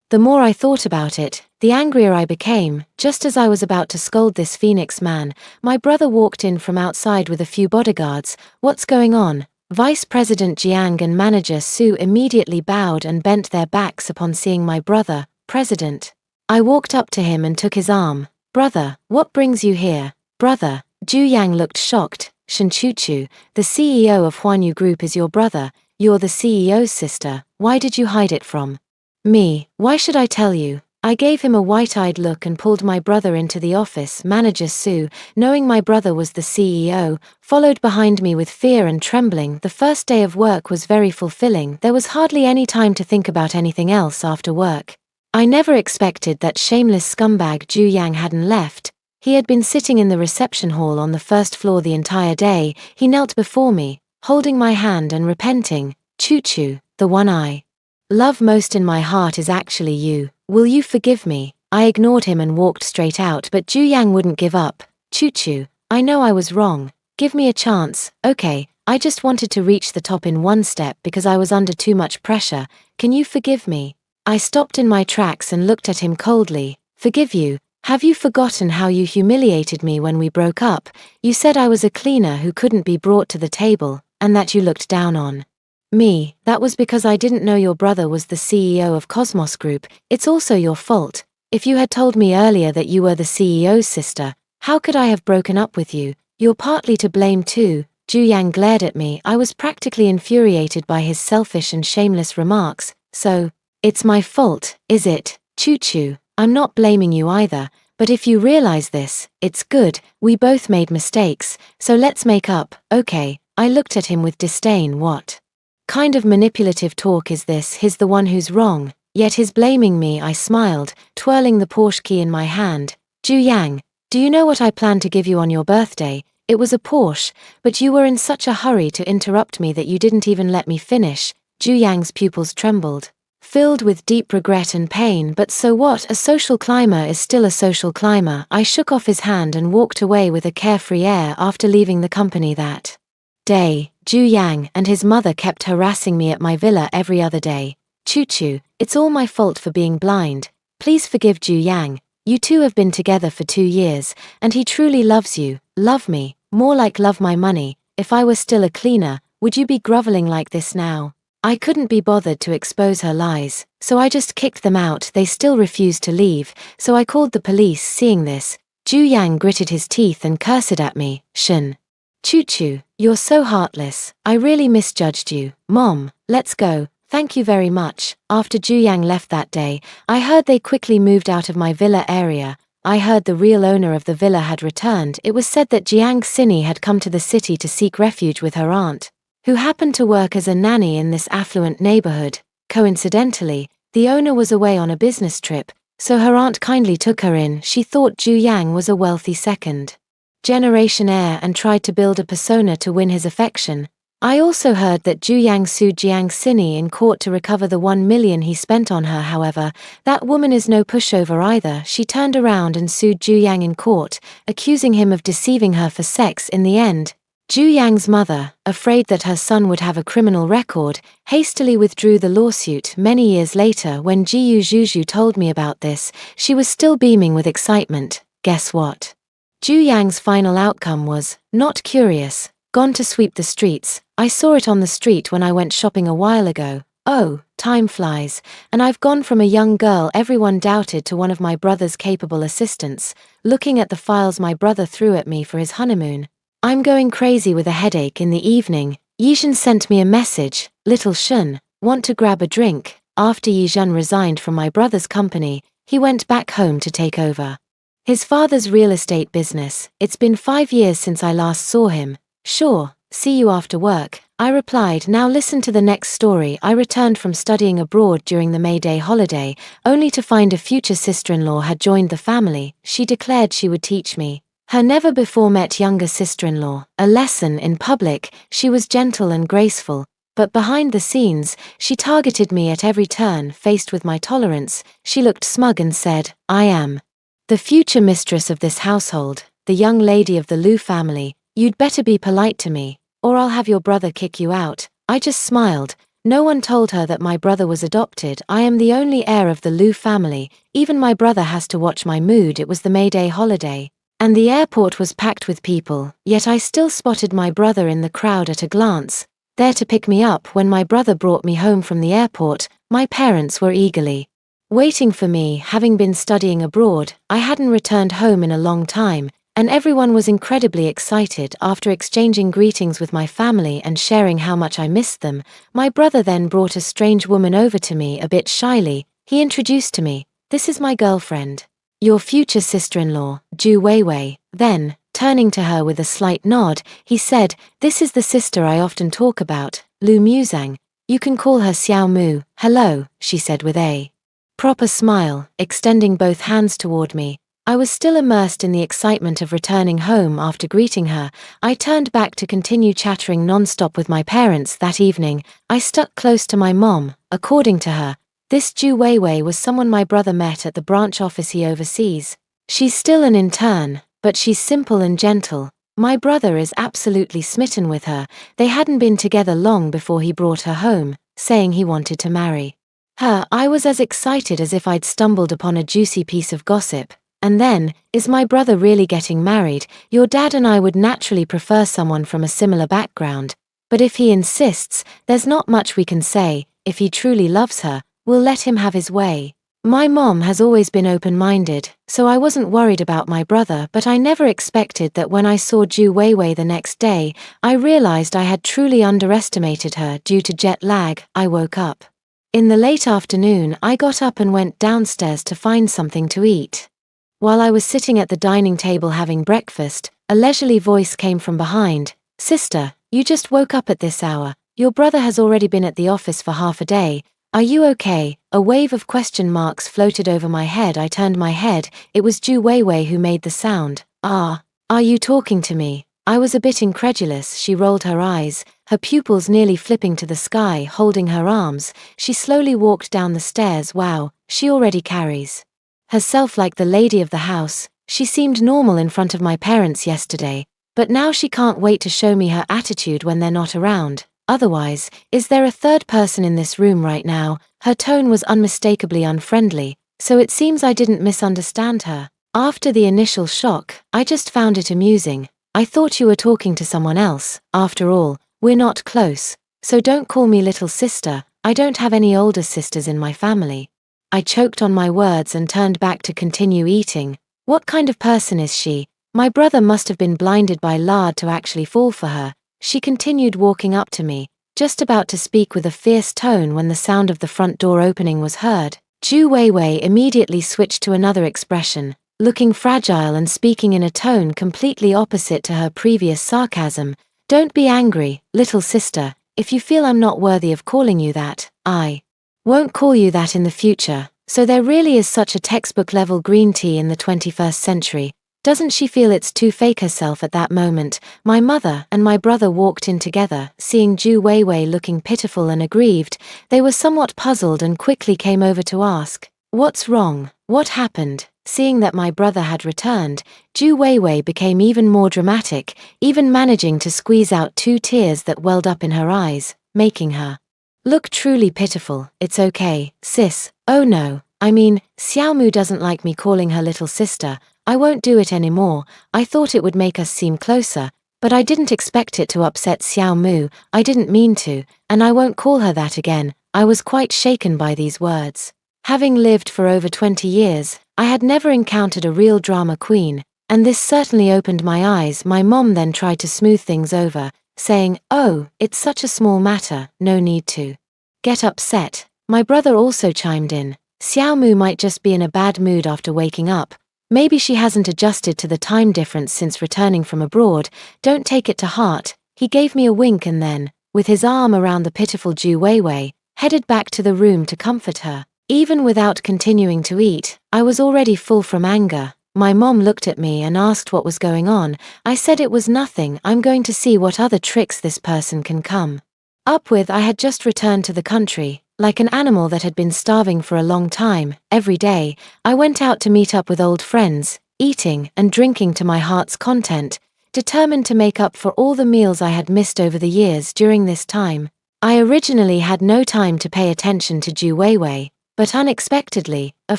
The more I thought about it, the angrier I became. Just as I was about to scold this Phoenix man, my brother walked in from outside with a few bodyguards. What's going on? Vice President Jiang and Manager Su immediately bowed and bent their backs upon seeing my brother, President. I walked up to him and took his arm. Brother, what brings you here? Brother, Zhu Yang looked shocked. Shen Chuchu, the CEO of Huanyu Group is your brother. You're the CEO's sister. Why did you hide it from me? Why should I tell you? I gave him a white-eyed look and pulled my brother into the office. Manager Sue, knowing my brother was the CEO, followed behind me with fear and trembling. The first day of work was very fulfilling. There was hardly any time to think about anything else after work. I never expected that shameless scumbag Ju Yang hadn't left. He had been sitting in the reception hall on the first floor the entire day. He knelt before me, holding my hand and repenting. Choo-choo, the one I love most in my heart is actually you. Will you forgive me? I ignored him and walked straight out, but Ju Yang wouldn't give up. Choo-choo, I know I was wrong. Give me a chance. Okay, I just wanted to reach the top in one step because I was under too much pressure. Can you forgive me? I stopped in my tracks and looked at him coldly. Forgive you? Have you forgotten how you humiliated me when we broke up? You said I was a cleaner who couldn't be brought to the table, and that you looked down on me. That was because I didn't know your brother was the CEO of Cosmos Group. It's also your fault. If you had told me earlier that you were the CEO's sister, how could I have broken up with you? You're partly to blame too. Ju Yang glared at me. I was practically infuriated by his selfish and shameless remarks. So, it's my fault, is it? Choo-choo, I'm not blaming you either, but if you realize this, it's good. We both made mistakes, so let's make up, okay? I looked at him with disdain. What kind of manipulative talk is this? He's the one who's wrong, yet he's blaming me. I smiled, twirling the Porsche key in my hand. Ju Yang, do you know what I planned to give you on your birthday? It was a Porsche, but you were in such a hurry to interrupt me that you didn't even let me finish. Ju Yang's pupils trembled, filled with deep regret and pain. But so what? A social climber is still a social climber. I shook off his hand and walked away with a carefree air. After leaving the company that day, Ju Yang and his mother kept harassing me at my villa every other day. Choo-choo, it's all my fault for being blind. Please forgive Ju Yang. You two have been together for 2 years, and he truly loves you. Love me, more like love my money. If I were still a cleaner, would you be groveling like this now? I couldn't be bothered to expose her lies, so I just kicked them out. They still refused to leave, so I called the police. Seeing this, Ju Yang gritted his teeth and cursed at me. Shun. Choo-choo, you're so heartless. I really misjudged you. Mom, let's go. Thank you very much. After Ju Yang left that day, I heard they quickly moved out of my villa area. I heard the real owner of the villa had returned. It was said that Jiang Xini had come to the city to seek refuge with her aunt, who happened to work as a nanny in this affluent neighborhood. Coincidentally, the owner was away on a business trip, so her aunt kindly took her in. She thought Ju Yang was a wealthy second-generation heir and tried to build a persona to win his affection. I also heard that Ju Yang sued Jiang Xini in court to recover the 1 million he spent on her. However, that woman is no pushover either. She turned around and sued Ju Yang in court, accusing him of deceiving her for sex. In the end, Ju Yang's mother, afraid that her son would have a criminal record, hastily withdrew the lawsuit. Many years later, when Jiu Zhuzhu told me about this, she was still beaming with excitement. Guess what? Ju Yang's final outcome was not curious, gone to sweep the streets. I saw it on the street when I went shopping a while ago. Oh, time flies, and I've gone from a young girl everyone doubted to one of my brother's capable assistants, looking at the files my brother threw at me for his honeymoon. I'm going crazy with a headache. In the evening, Yizhen sent me a message. Little Shun, want to grab a drink? After Yizhen resigned from my brother's company, he went back home to take over his father's real estate business. It's been 5 years since I last saw him. Sure, see you after work, I replied. Now listen to the next story. I returned from studying abroad during the May Day holiday, only to find a future sister-in-law had joined the family. She declared she would teach me, her never-before-met younger sister-in-law, a lesson in public. She was gentle and graceful, but behind the scenes, she targeted me at every turn. Faced with my tolerance, she looked smug and said, I am the future mistress of this household, the young lady of the Liu family. You'd better be polite to me, or I'll have your brother kick you out. I just smiled. No one told her that my brother was adopted. I am the only heir of the Liu family. Even my brother has to watch my mood. It was the May Day holiday, and the airport was packed with people, yet I still spotted my brother in the crowd at a glance, there to pick me up. When my brother brought me home from the airport, my parents were eagerly waiting for me. Having been studying abroad, I hadn't returned home in a long time, and everyone was incredibly excited. After exchanging greetings with my family and sharing how much I missed them, my brother then brought a strange woman over to me. A bit shyly, he introduced to me, this is my girlfriend. Your future sister-in-law, Ju Weiwei. Then, turning to her with a slight nod, he said, this is the sister I often talk about, Lu Muzang. You can call her Xiao Mu. Hello, she said with a proper smile, extending both hands toward me. I was still immersed in the excitement of returning home after greeting her. I turned back to continue chattering non-stop with my parents that evening. I stuck close to my mom. According to her, this Ju Weiwei was someone my brother met at the branch office he oversees. She's still an intern, but she's simple and gentle. My brother is absolutely smitten with her. They hadn't been together long before he brought her home, saying he wanted to marry her. I was as excited as if I'd stumbled upon a juicy piece of gossip. And then, is my brother really getting married? Your dad and I would naturally prefer someone from a similar background. But if he insists, there's not much we can say. If he truly loves her, we'll let him have his way. My mom has always been open-minded, so I wasn't worried about my brother, but I never expected that when I saw Ju Weiwei the next day, I realized I had truly underestimated her due to jet lag. I woke up in the late afternoon. I got up and went downstairs to find something to eat. While I was sitting at the dining table having breakfast, a leisurely voice came from behind. Sister, you just woke up at this hour. Your brother has already been at the office for half a day. Are you okay? A wave of question marks floated over my head. I turned my head. It was Ju Weiwei who made the sound. Are you talking to me? I was a bit incredulous. She rolled her eyes, her pupils nearly flipping to the sky, holding her arms. She slowly walked down the stairs. Wow, she already carries herself like the lady of the house. She seemed normal in front of my parents yesterday, but now she can't wait to show me her attitude when they're not around. Otherwise, is there a third person in this room right now? Her tone was unmistakably unfriendly, so it seems I didn't misunderstand her. After the initial shock, I just found it amusing. I thought you were talking to someone else. After all, we're not close, so don't call me little sister. I don't have any older sisters in my family. I choked on my words and turned back to continue eating. What kind of person is she? My brother must have been blinded by lard to actually fall for her. She continued walking up to me, just about to speak with a fierce tone when the sound of the front door opening was heard. Ju Weiwei immediately switched to another expression, looking fragile and speaking in a tone completely opposite to her previous sarcasm. Don't be angry, little sister. If you feel I'm not worthy of calling you that, I won't call you that in the future. So there really is such a textbook-level green tea in the 21st century. Doesn't she feel it's too fake herself at that moment? My mother and my brother walked in together, seeing Ju Weiwei looking pitiful and aggrieved. They were somewhat puzzled and quickly came over to ask, what's wrong? What happened? Seeing that my brother had returned, Ju Weiwei became even more dramatic, even managing to squeeze out 2 tears that welled up in her eyes, making her look truly pitiful. It's okay, sis. Oh no, I mean, Xiao Mu doesn't like me calling her little sister. I won't do it anymore. I thought it would make us seem closer, but I didn't expect it to upset Xiao Mu. I didn't mean to, and I won't call her that again. I was quite shaken by these words. Having lived for over 20 years, I had never encountered a real drama queen, and this certainly opened my eyes. My mom then tried to smooth things over, saying, oh, it's such a small matter, no need to get upset. My brother also chimed in. Xiao Mu might just be in a bad mood after waking up. Maybe she hasn't adjusted to the time difference since returning from abroad. Don't take it to heart. He gave me a wink and then, with his arm around the pitiful Ju Weiwei, headed back to the room to comfort her. Even without continuing to eat, I was already full from anger. My mom looked at me and asked what was going on. I said it was nothing. I'm going to see what other tricks this person can come up with. I had just returned to the country. Like an animal that had been starving for a long time, every day, I went out to meet up with old friends, eating and drinking to my heart's content, determined to make up for all the meals I had missed over the years during this time. I originally had no time to pay attention to Ju Weiwei, but unexpectedly, a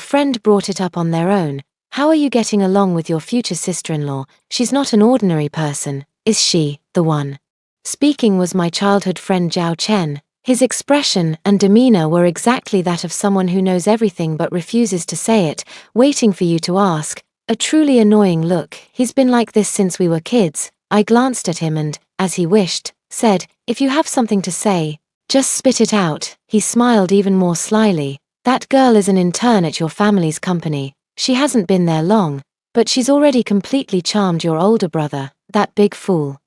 friend brought it up on their own. How are you getting along with your future sister-in-law? She's not an ordinary person, is she? The one speaking was my childhood friend Zhao Chen. His expression and demeanor were exactly that of someone who knows everything but refuses to say it, waiting for you to ask. A truly annoying look. He's been like this since we were kids. I glanced at him and, as he wished, said, if you have something to say, just spit it out. He smiled even more slyly. That girl is an intern at your family's company. She hasn't been there long, but she's already completely charmed your older brother, that big fool.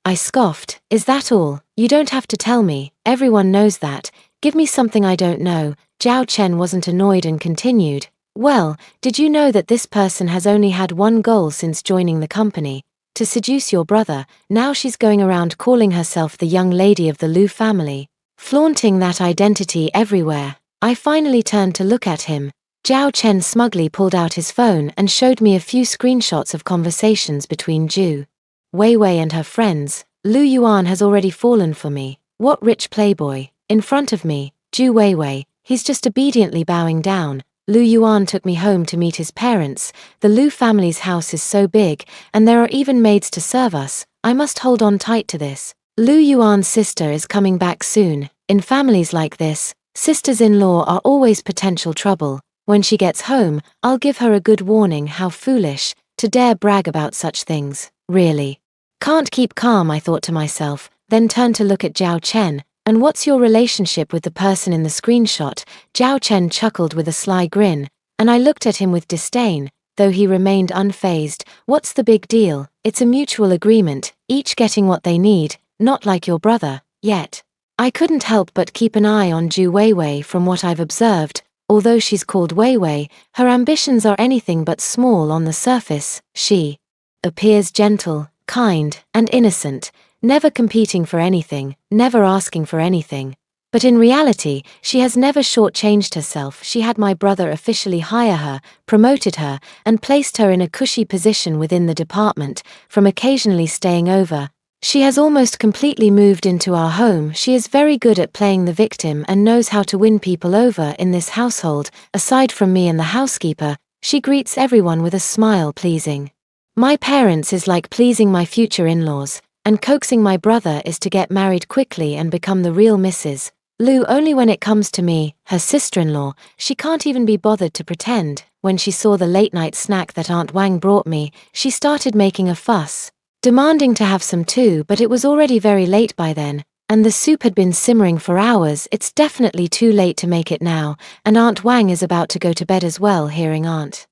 I scoffed. Is that all? You don't have to tell me, everyone knows that. Give me something I don't know. Zhao Chen wasn't annoyed and continued. Well, did you know that this person has only had one goal since joining the company? To seduce your brother. Now she's going around calling herself the young lady of the Lu family, flaunting that identity everywhere. I finally turned to look at him. Zhao Chen smugly pulled out his phone and showed me a few screenshots of conversations between Zhu Weiwei and her friends. Lu Yuan has already fallen for me. What rich playboy. In front of me, Zhu Weiwei, he's just obediently bowing down. Lu Yuan took me home to meet his parents. The Lu family's house is so big, and there are even maids to serve us. I must hold on tight to this. Lu Yuan's sister is coming back soon. In families like this, sisters-in-law are always potential trouble. When she gets home, I'll give her a good warning. How foolish, to dare brag about such things, really. Can't keep calm, I thought to myself, then turned to look at Zhao Chen. And what's your relationship with the person in the screenshot? Zhao Chen chuckled with a sly grin, and I looked at him with disdain, though he remained unfazed. What's the big deal? It's a mutual agreement, each getting what they need, not like your brother, yet. I couldn't help but keep an eye on Zhu Weiwei. From what I've observed, although she's called Weiwei, her ambitions are anything but small on the surface. She appears gentle, kind, and innocent, never competing for anything, never asking for anything. But in reality, she has never shortchanged herself. She had my brother officially hire her, promoted her, and placed her in a cushy position within the department, from occasionally staying over. She has almost completely moved into our home. She is very good at playing the victim and knows how to win people over in this household. Aside from me and the housekeeper, she greets everyone with a smile. Pleasing my parents is like pleasing my future in-laws, and coaxing my brother is to get married quickly and become the real Mrs. Lu. Only when it comes to me, her sister-in-law, she can't even be bothered to pretend. When she saw the late-night snack that Aunt Wang brought me, she started making a fuss, demanding to have some too, but it was already very late by then, and the soup had been simmering for hours. It's definitely too late to make it now, and Aunt Wang is about to go to bed as well. Hearing Aunt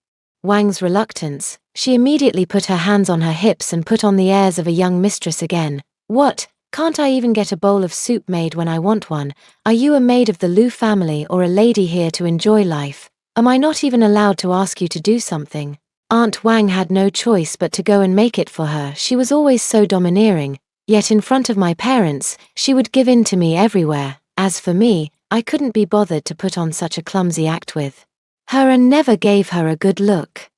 Wang's reluctance, she immediately put her hands on her hips and put on the airs of a young mistress again. What? Can't I even get a bowl of soup made when I want one? Are you a maid of the Lu family or a lady here to enjoy life? Am I not even allowed to ask you to do something? Aunt Wang had no choice but to go and make it for her. She was always so domineering, yet in front of my parents, she would give in to me everywhere. As for me, I couldn't be bothered to put on such a clumsy act with her and never gave her a good look.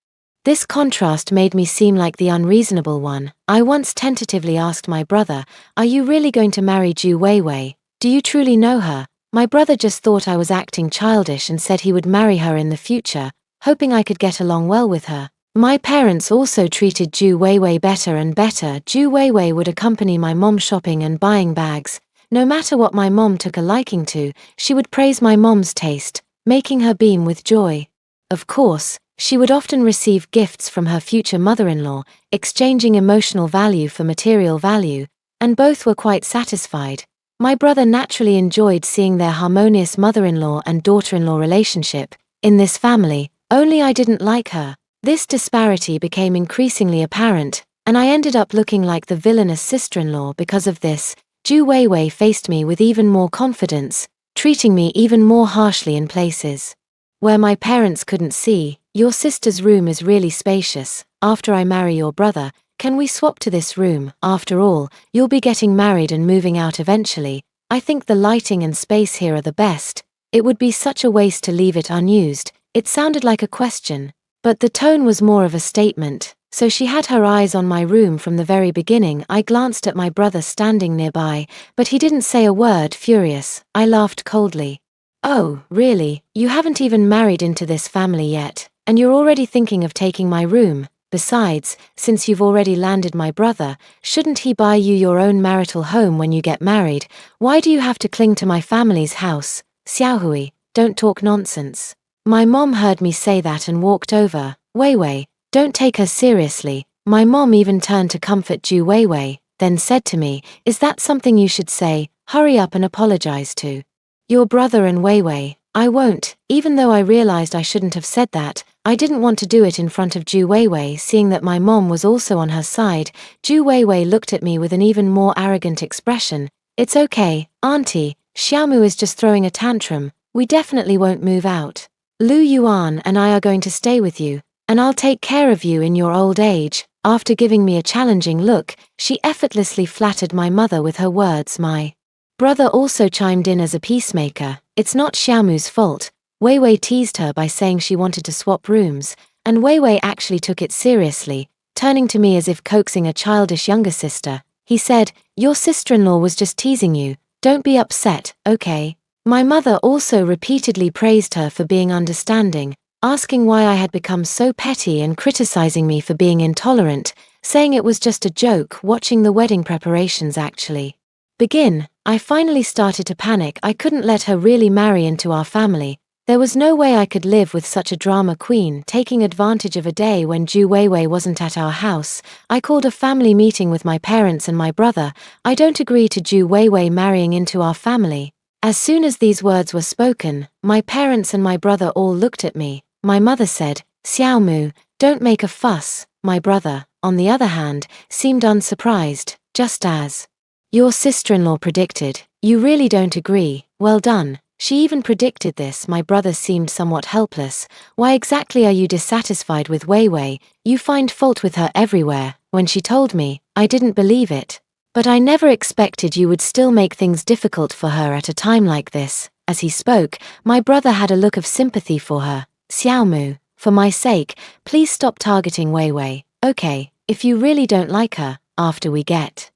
This contrast made me seem like the unreasonable one. I once tentatively asked my brother, "Are you really going to marry Zhu Weiwei? Do you truly know her?" My brother just thought I was acting childish and said he would marry her in the future, hoping I could get along well with her. My parents also treated Zhu Weiwei better and better. Zhu Weiwei would accompany my mom shopping and buying bags. No matter what my mom took a liking to, she would praise my mom's taste, making her beam with joy. Of course, she would often receive gifts from her future mother-in-law, exchanging emotional value for material value, and both were quite satisfied. My brother naturally enjoyed seeing their harmonious mother-in-law and daughter-in-law relationship in this family, only I didn't like her. This disparity became increasingly apparent, and I ended up looking like the villainous sister-in-law because of this. Zhu Weiwei faced me with even more confidence, treating me even more harshly in places where my parents couldn't see. "Your sister's room is really spacious. After I marry your brother, can we swap to this room? After all, you'll be getting married and moving out eventually. I think the lighting and space here are the best. It would be such a waste to leave it unused." It sounded like a question, but the tone was more of a statement. So she had her eyes on my room from the very beginning. I glanced at my brother standing nearby, but he didn't say a word. Furious, I laughed coldly. "Oh, really? You haven't even married into this family yet, and you're already thinking of taking my room? Besides, since you've already landed my brother, shouldn't he buy you your own marital home when you get married? Why do you have to cling to my family's house? Xiaohui, don't talk nonsense." My mom heard me say that and walked over. "Weiwei, don't take her seriously." My mom even turned to comfort Zhu Weiwei, then said to me, "Is that something you should say? Hurry up and apologize to your brother and Weiwei." I won't, even though I realized I shouldn't have said that. I didn't want to do it in front of Ju Weiwei. Seeing that my mom was also on her side, Ju Weiwei looked at me with an even more arrogant expression. It's okay, auntie, Xiaomu is just throwing a tantrum, we definitely won't move out. Lu Yuan and I are going to stay with you, and I'll take care of you in your old age. After giving me a challenging look, she effortlessly flattered my mother with her words. My brother also chimed in as a peacemaker. It's not Xiaomu's fault. Weiwei teased her by saying she wanted to swap rooms, and Weiwei actually took it seriously, turning to me as if coaxing a childish younger sister. He said, "Your sister-in-law was just teasing you, don't be upset, okay?" My mother also repeatedly praised her for being understanding, asking why I had become so petty and criticizing me for being intolerant, saying it was just a joke watching the wedding preparations actually begin. I finally started to panic. I couldn't let her really marry into our family. There was no way I could live with such a drama queen taking advantage of a day when Ju Weiwei wasn't at our house. I called a family meeting with my parents and my brother. I don't agree to Ju Weiwei marrying into our family. As soon as these words were spoken, my parents and my brother all looked at me. My mother said, "Xiaomu, don't make a fuss." My brother, on the other hand, seemed unsurprised, just as your sister-in-law predicted. You really don't agree? Well done. She even predicted this. My brother seemed somewhat helpless. Why exactly are you dissatisfied with Weiwei? You find fault with her everywhere. When she told me, I didn't believe it. But I never expected you would still make things difficult for her at a time like this. As he spoke, my brother had a look of sympathy for her. Xiaomu, for my sake, please stop targeting Weiwei. Okay, if you really don't like her, after we get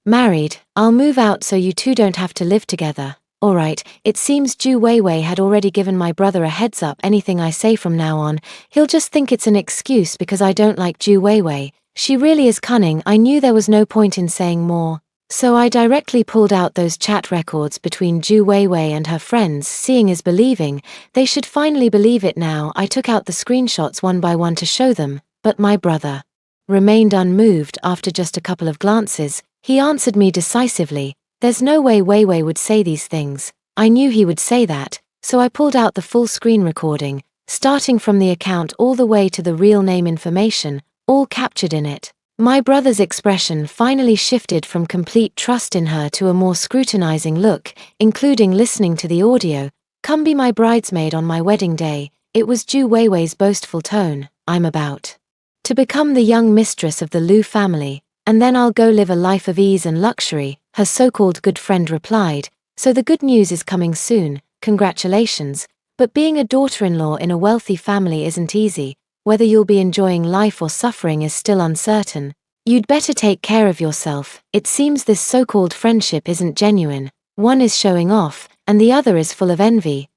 married, I'll move out so you two don't have to live together. Alright, it seems Ju Weiwei had already given my brother a heads up. Anything I say from now on, he'll just think it's an excuse because I don't like Ju Weiwei. She really is cunning. I knew there was no point in saying more. So I directly pulled out those chat records between Ju Weiwei and her friends. Seeing is believing. They should finally believe it now. I took out the screenshots one by one to show them, but my brother remained unmoved. After just a couple of glances, he answered me decisively. There's no way Weiwei would say these things. I knew he would say that, so I pulled out the full screen recording, starting from the account all the way to the real name information, all captured in it. My brother's expression finally shifted from complete trust in her to a more scrutinizing look, including listening to the audio. "Come be my bridesmaid on my wedding day." It was Ju Weiwei's boastful tone. "I'm about to become the young mistress of the Lu family, and then I'll go live a life of ease and luxury," her so-called good friend replied. "So the good news is coming soon, congratulations. But being a daughter-in-law in a wealthy family isn't easy. Whether you'll be enjoying life or suffering is still uncertain. You'd better take care of yourself. It seems this so-called friendship isn't genuine. One is showing off, and the other is full of envy.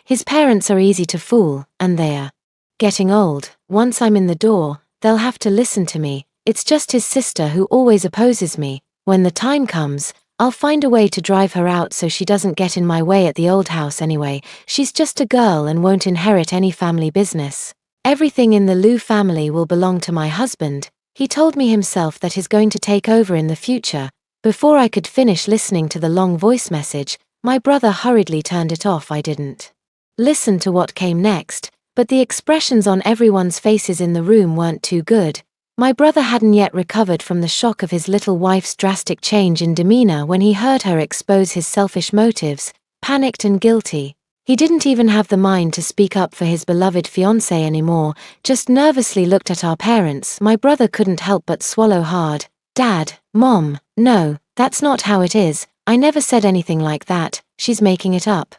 His parents are easy to fool, and they're getting old. Once I'm in the door, they'll have to listen to me. It's just his sister who always opposes me. When the time comes, I'll find a way to drive her out so she doesn't get in my way at the old house anyway. She's just a girl and won't inherit any family business. Everything in the Lu family will belong to my husband. He told me himself that he's going to take over in the future." Before I could finish listening to the long voice message, my brother hurriedly turned it off. I didn't listen to what came next, but the expressions on everyone's faces in the room weren't too good. My brother hadn't yet recovered from the shock of his little wife's drastic change in demeanor when he heard her expose his selfish motives. Panicked and guilty, he didn't even have the mind to speak up for his beloved fiancée anymore, just nervously looked at our parents. My brother couldn't help but swallow hard. "Dad, Mom, no, that's not how it is. I never said anything like that. She's making it up."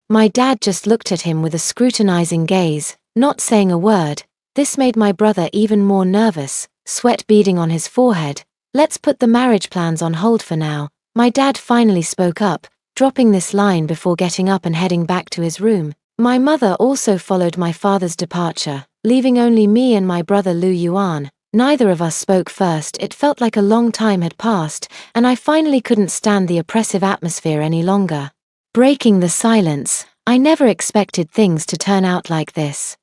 My dad just looked at him with a scrutinizing gaze, not saying a word. This made my brother even more nervous, sweat beading on his forehead. "Let's put the marriage plans on hold for now." My dad finally spoke up, dropping this line before getting up and heading back to his room. My mother also followed my father's departure, leaving only me and my brother Lu Yuan. Neither of us spoke first. It felt like a long time had passed, and I finally couldn't stand the oppressive atmosphere any longer. Breaking the silence, "I never expected things to turn out like this.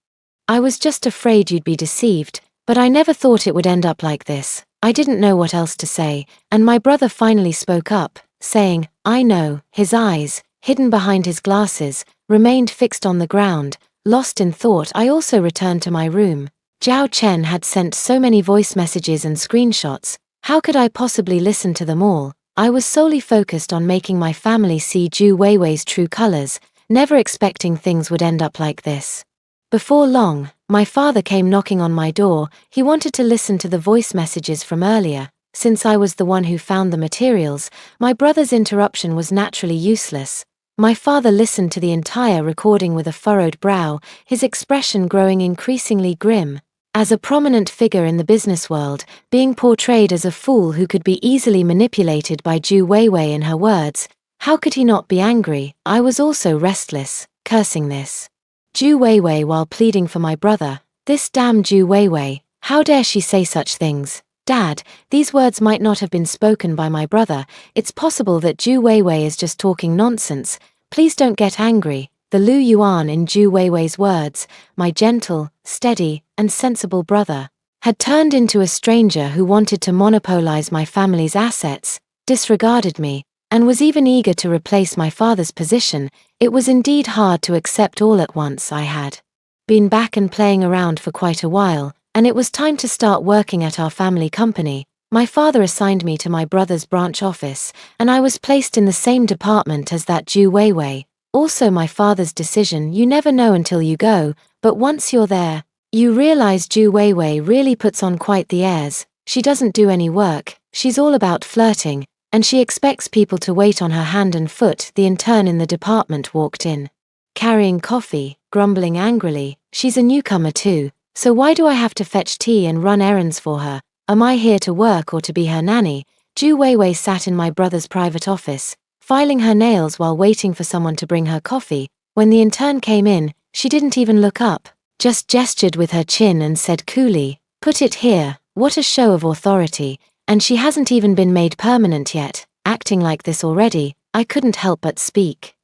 I was just afraid you'd be deceived, but I never thought it would end up like this." I didn't know what else to say, and my brother finally spoke up, saying, "I know." His eyes, hidden behind his glasses, remained fixed on the ground, lost in thought. I also returned to my room. Zhao Chen had sent so many voice messages and screenshots. How could I possibly listen to them all? I was solely focused on making my family see Zhu Weiwei's true colors, never expecting things would end up like this. Before long, my father came knocking on my door. He wanted to listen to the voice messages from earlier. Since I was the one who found the materials, my brother's interruption was naturally useless. My father listened to the entire recording with a furrowed brow, his expression growing increasingly grim. As a prominent figure in the business world, being portrayed as a fool who could be easily manipulated by Zhu Weiwei in her words, how could he not be angry? I was also restless, cursing this Zhu Weiwei while pleading for my brother. This damn Zhu Weiwei, how dare she say such things? Dad, these words might not have been spoken by my brother. It's possible that Zhu Weiwei is just talking nonsense. Please don't get angry. The Lu Yuan in Zhu Weiwei's words, my gentle, steady, and sensible brother, had turned into a stranger who wanted to monopolize my family's assets, disregarded me, and was even eager to replace my father's position. It was indeed hard to accept all at once. I had been back and playing around for quite a while, and it was time to start working at our family company. My father assigned me to my brother's branch office, and I was placed in the same department as that Zhu Weiwei. Also my father's decision. You never know until you go, but once you're there, you realize Zhu Weiwei really puts on quite the airs. She doesn't do any work, she's all about flirting, and she expects people to wait on her hand and foot. The intern in the department walked in, carrying coffee, grumbling angrily. She's a newcomer too, so why do I have to fetch tea and run errands for her? Am I here to work or to be her nanny? Zhu Weiwei sat in my brother's private office, filing her nails while waiting for someone to bring her coffee. When the intern came in, she didn't even look up, just gestured with her chin and said coolly, "Put it here." What a show of authority, and she hasn't even been made permanent yet. Acting like this already, I couldn't help but speak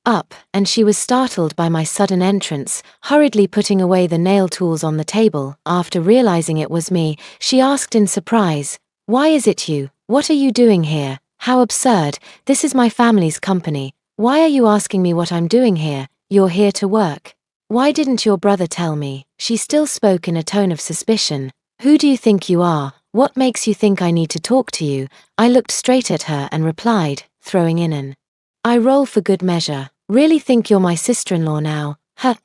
up, and she was startled by my sudden entrance, hurriedly putting away the nail tools on the table. After realizing it was me, she asked in surprise, "Why is it you? What are you doing here? How absurd, this is my family's company. Why are you asking me what I'm doing here? You're here to work. Why didn't your brother tell me?" She still spoke in a tone of suspicion. "Who do you think you are? What makes you think I need to talk to you?" I looked straight at her and replied, throwing in an eye roll for good measure. "Really think you're my sister-in-law now?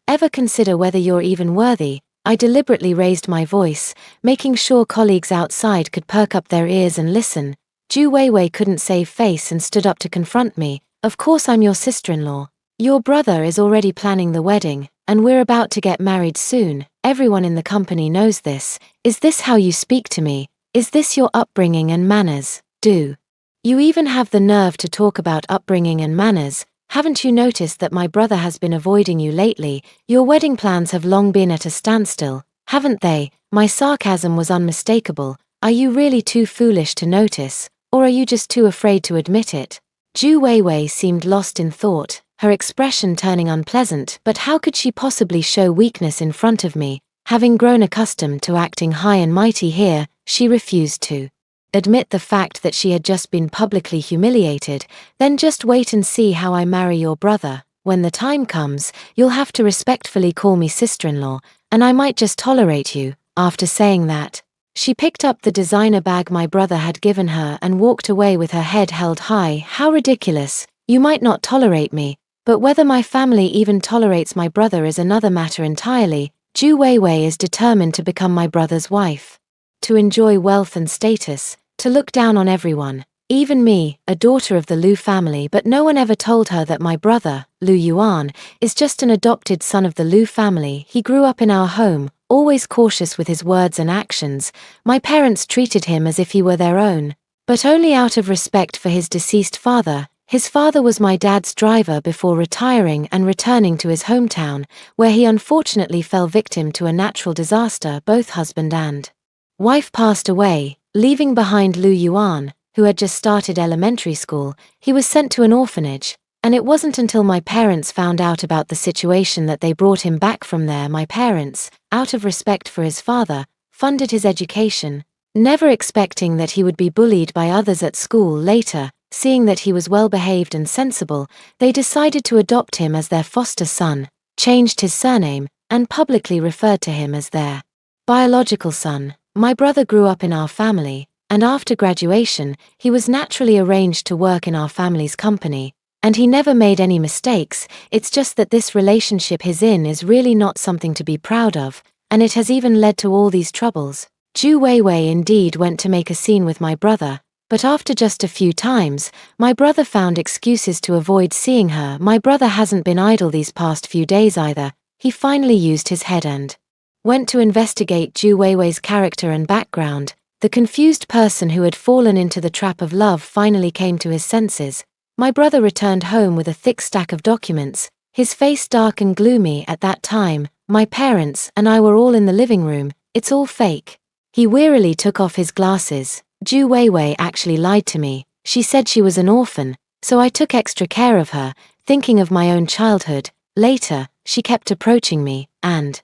Ever consider whether you're even worthy?" I deliberately raised my voice, making sure colleagues outside could perk up their ears and listen. Zhu Weiwei couldn't save face and stood up to confront me. "Of course I'm your sister-in-law. Your brother is already planning the wedding, and we're about to get married soon. Everyone in the company knows this. Is this how you speak to me? Is this your upbringing and manners? Do you even have the nerve to talk about upbringing and manners? Haven't you noticed that my brother has been avoiding you lately? Your wedding plans have long been at a standstill, haven't they?" My sarcasm was unmistakable. Are you really too foolish to notice, or are you just too afraid to admit it? Zhu Weiwei seemed lost in thought, her expression turning unpleasant. But how could she possibly show weakness in front of me? Having grown accustomed to acting high and mighty here, she refused to admit the fact that she had just been publicly humiliated. "Then just wait and see how I marry your brother. When the time comes, you'll have to respectfully call me sister-in-law, and I might just tolerate you." After saying that, she picked up the designer bag my brother had given her and walked away with her head held high. How ridiculous. You might not tolerate me, but whether my family even tolerates my brother is another matter entirely. Zhu Weiwei is determined to become my brother's wife, to enjoy wealth and status, to look down on everyone, even me, a daughter of the Lu family. But no one ever told her that my brother, Lu Yuan, is just an adopted son of the Lu family. He grew up in our home, always cautious with his words and actions. My parents treated him as if he were their own, but only out of respect for his deceased father. His father was my dad's driver before retiring and returning to his hometown, where he unfortunately fell victim to a natural disaster. Both husband and wife passed away, leaving behind Lu Yuan, who had just started elementary school. He was sent to an orphanage, and it wasn't until my parents found out about the situation that they brought him back from there. My parents, out of respect for his father, funded his education, never expecting that he would be bullied by others at school later. seeing that he was well-behaved and sensible, they decided to adopt him as their foster son, changed his surname, and publicly referred to him as their biological son. My brother grew up in our family, and after graduation, he was naturally arranged to work in our family's company, and he never made any mistakes. It's just that this relationship he's in is really not something to be proud of, and it has even led to all these troubles. Zhu Weiwei indeed went to make a scene with my brother, but after just a few times, my brother found excuses to avoid seeing her. My brother hasn't been idle these past few days either. He finally used his head and went to investigate Zhu Weiwei's character and background. The confused person who had fallen into the trap of love finally came to his senses. My brother returned home with a thick stack of documents, his face dark and gloomy. At that time, my parents and I were all in the living room. It's all fake. He wearily took off his glasses. Zhu Weiwei actually lied to me. She said she was an orphan, so I took extra care of her, thinking of my own childhood. Later, she kept approaching me, and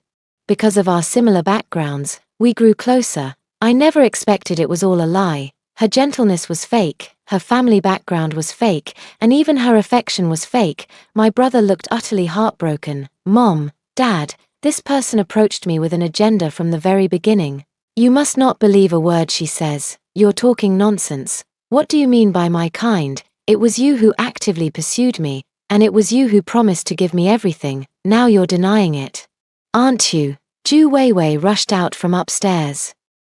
because of our similar backgrounds, we grew closer. I never expected it was all a lie. Her gentleness was fake, her family background was fake, and even her affection was fake. My brother looked utterly heartbroken. Mom, Dad, this person approached me with an agenda from the very beginning. You must not believe a word she says. You're talking nonsense. What do you mean by my kind? It was you who actively pursued me, and it was you who promised to give me everything. Now you're denying it. Aren't you? Zhu Weiwei rushed out from upstairs.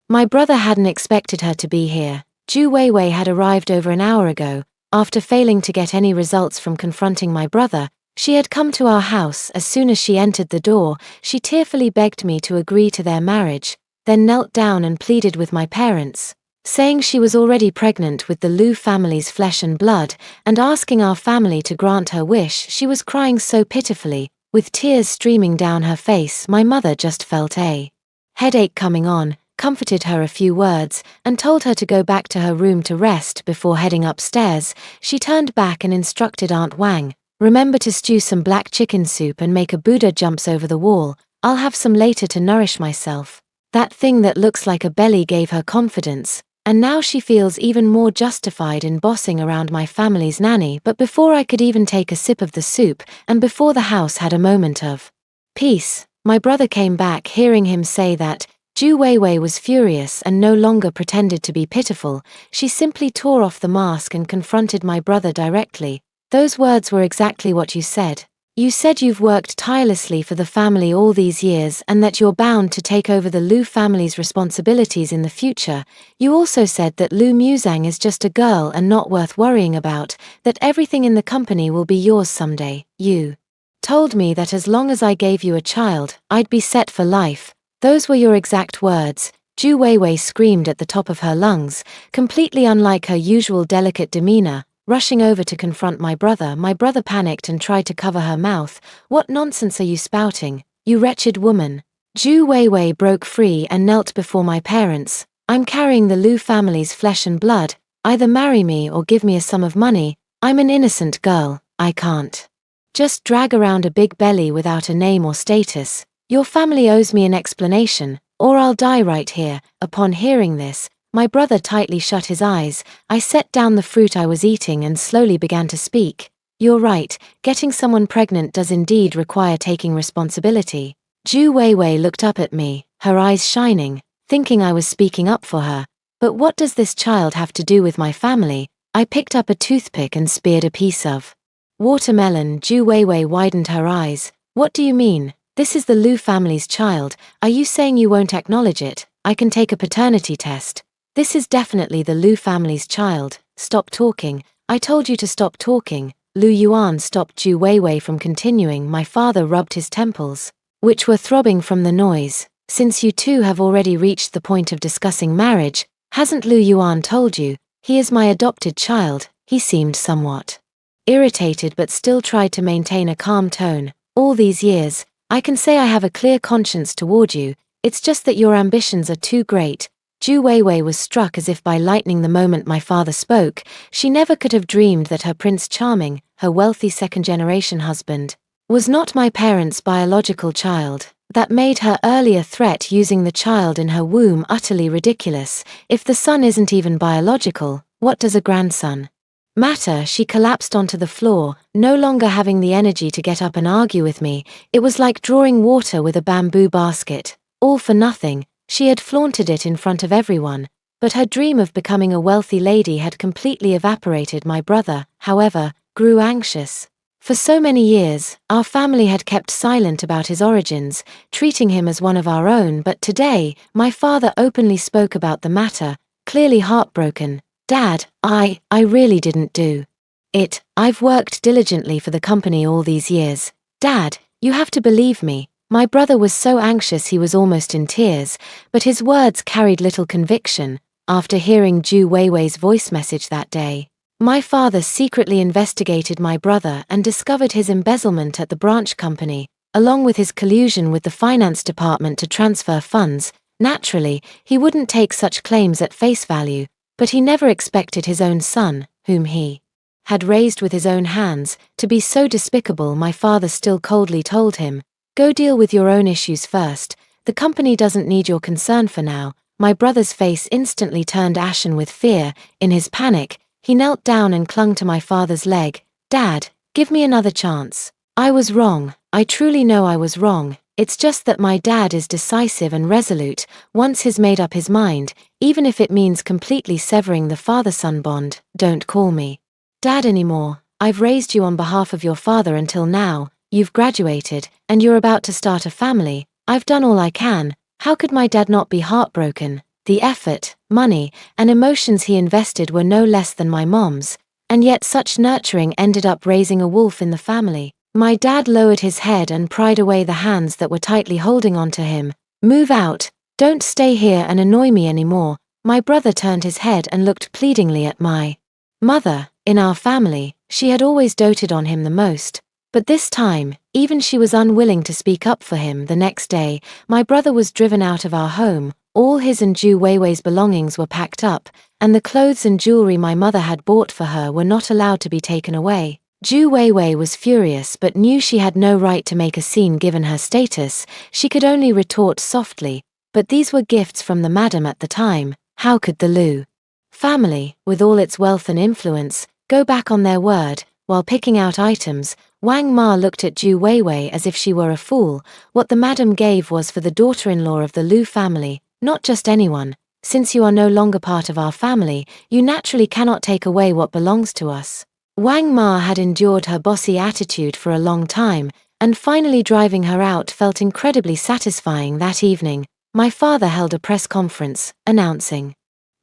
My brother hadn't expected her to be here. Zhu Weiwei had arrived over an hour ago. After failing to get any results from confronting my brother, she had come to our house. As soon as she entered the door, she tearfully begged me to agree to their marriage, then knelt down and pleaded with my parents, saying she was already pregnant with the Lu family's flesh and blood, and asking our family to grant her wish. She was crying so pitifully, with tears streaming down her face. My mother just felt a headache coming on, comforted her a few words, and told her to go back to her room to rest before heading upstairs. She turned back and instructed Aunt Wang, remember to stew some black chicken soup and make a Buddha jumps over the wall. I'll have some later to nourish myself. That thing that looks like a belly gave her confidence, and now she feels even more justified in bossing around my family's nanny. But before I could even take a sip of the soup, and before the house had a moment of peace, my brother came back. Hearing him say that, Zhu Weiwei was furious and no longer pretended to be pitiful. She simply tore off the mask and confronted my brother directly. Those words were exactly what you said. You said you've worked tirelessly for the family all these years and that you're bound to take over the Lu family's responsibilities in the future. You also said that Lu Muzang is just a girl and not worth worrying about, that everything in the company will be yours someday. You told me that as long as I gave you a child, I'd be set for life. Those were your exact words. Zhu Weiwei screamed at the top of her lungs, completely unlike her usual delicate demeanor. Rushing over to confront my brother panicked and tried to cover her mouth. What nonsense are you spouting, you wretched woman? Zhu Weiwei broke free and knelt before my parents. I'm carrying the Lu family's flesh and blood. Either marry me or give me a sum of money. I'm an innocent girl. I can't just drag around a big belly without a name or status. Your family owes me an explanation, or I'll die right here. Upon hearing this, my brother tightly shut his eyes. I set down the fruit I was eating and slowly began to speak. You're right, getting someone pregnant does indeed require taking responsibility. Zhu Weiwei looked up at me, her eyes shining, thinking I was speaking up for her. But what does this child have to do with my family? I picked up a toothpick and speared a piece of watermelon. Zhu Weiwei widened her eyes. What do you mean? This is the Lu family's child. Are you saying you won't acknowledge it? I can take a paternity test. This is definitely the Lu family's child. Stop talking. I told you to stop talking. Lu Yuan stopped Zhu Weiwei from continuing. My father rubbed his temples, which were throbbing from the noise. Since you two have already reached the point of discussing marriage, hasn't Lu Yuan told you? He is my adopted child. He seemed somewhat irritated but still tried to maintain a calm tone. All these years, I can say I have a clear conscience toward you. It's just that your ambitions are too great. Zhu Weiwei was struck as if by lightning the moment my father spoke. She never could have dreamed that her Prince Charming, her wealthy second-generation husband, was not my parents' biological child. That made her earlier threat using the child in her womb utterly ridiculous. If the son isn't even biological, what does a grandson matter, she collapsed onto the floor, no longer having the energy to get up and argue with me. It was like drawing water with a bamboo basket. All for nothing. She had flaunted it in front of everyone. But her dream of becoming a wealthy lady had completely evaporated. My brother, however, grew anxious. For so many years, our family had kept silent about his origins, treating him as one of our own, but today, my father openly spoke about the matter, clearly heartbroken. Dad, I really didn't do it. I've worked diligently for the company all these years. Dad, you have to believe me. My brother was so anxious he was almost in tears, but his words carried little conviction. After hearing Zhu Weiwei's voice message that day, my father secretly investigated my brother and discovered his embezzlement at the branch company, along with his collusion with the finance department to transfer funds. Naturally, he wouldn't take such claims at face value, but he never expected his own son, whom he had raised with his own hands, to be so despicable. My father still coldly told him, "Go deal with your own issues first. The company doesn't need your concern for now." My brother's face instantly turned ashen with fear. In his panic, he knelt down and clung to my father's leg. "Dad, give me another chance. I was wrong. I truly know I was wrong. It's just that my dad is decisive and resolute. Once he's made up his mind, even if it means completely severing the father-son bond, don't call me Dad anymore. I've raised you on behalf of your father until now. You've graduated, and you're about to start a family. I've done all I can. How could my dad not be heartbroken? The effort, money, and emotions he invested were no less than my mom's, and yet such nurturing ended up raising a wolf in the family." My dad lowered his head and pried away the hands that were tightly holding onto him. "Move out. Don't stay here and annoy me anymore." My brother turned his head and looked pleadingly at my mother. In our family, she had always doted on him the most. But this time, even she was unwilling to speak up for him. The next day, my brother was driven out of our home. All his and Zhu Weiwei's belongings were packed up, and the clothes and jewelry my mother had bought for her were not allowed to be taken away. Zhu Weiwei was furious but knew she had no right to make a scene given her status. She could only retort softly, "But these were gifts from the madam at the time. How could the Lu family, with all its wealth and influence, go back on their word?" While picking out items, Wang Ma looked at Zhu Weiwei as if she were a fool. What the madam gave was for the daughter-in-law of the Lu family, not just anyone. "Since you are no longer part of our family, you naturally cannot take away what belongs to us." Wang Ma had endured her bossy attitude for a long time, and finally driving her out felt incredibly satisfying. That evening, my father held a press conference, announcing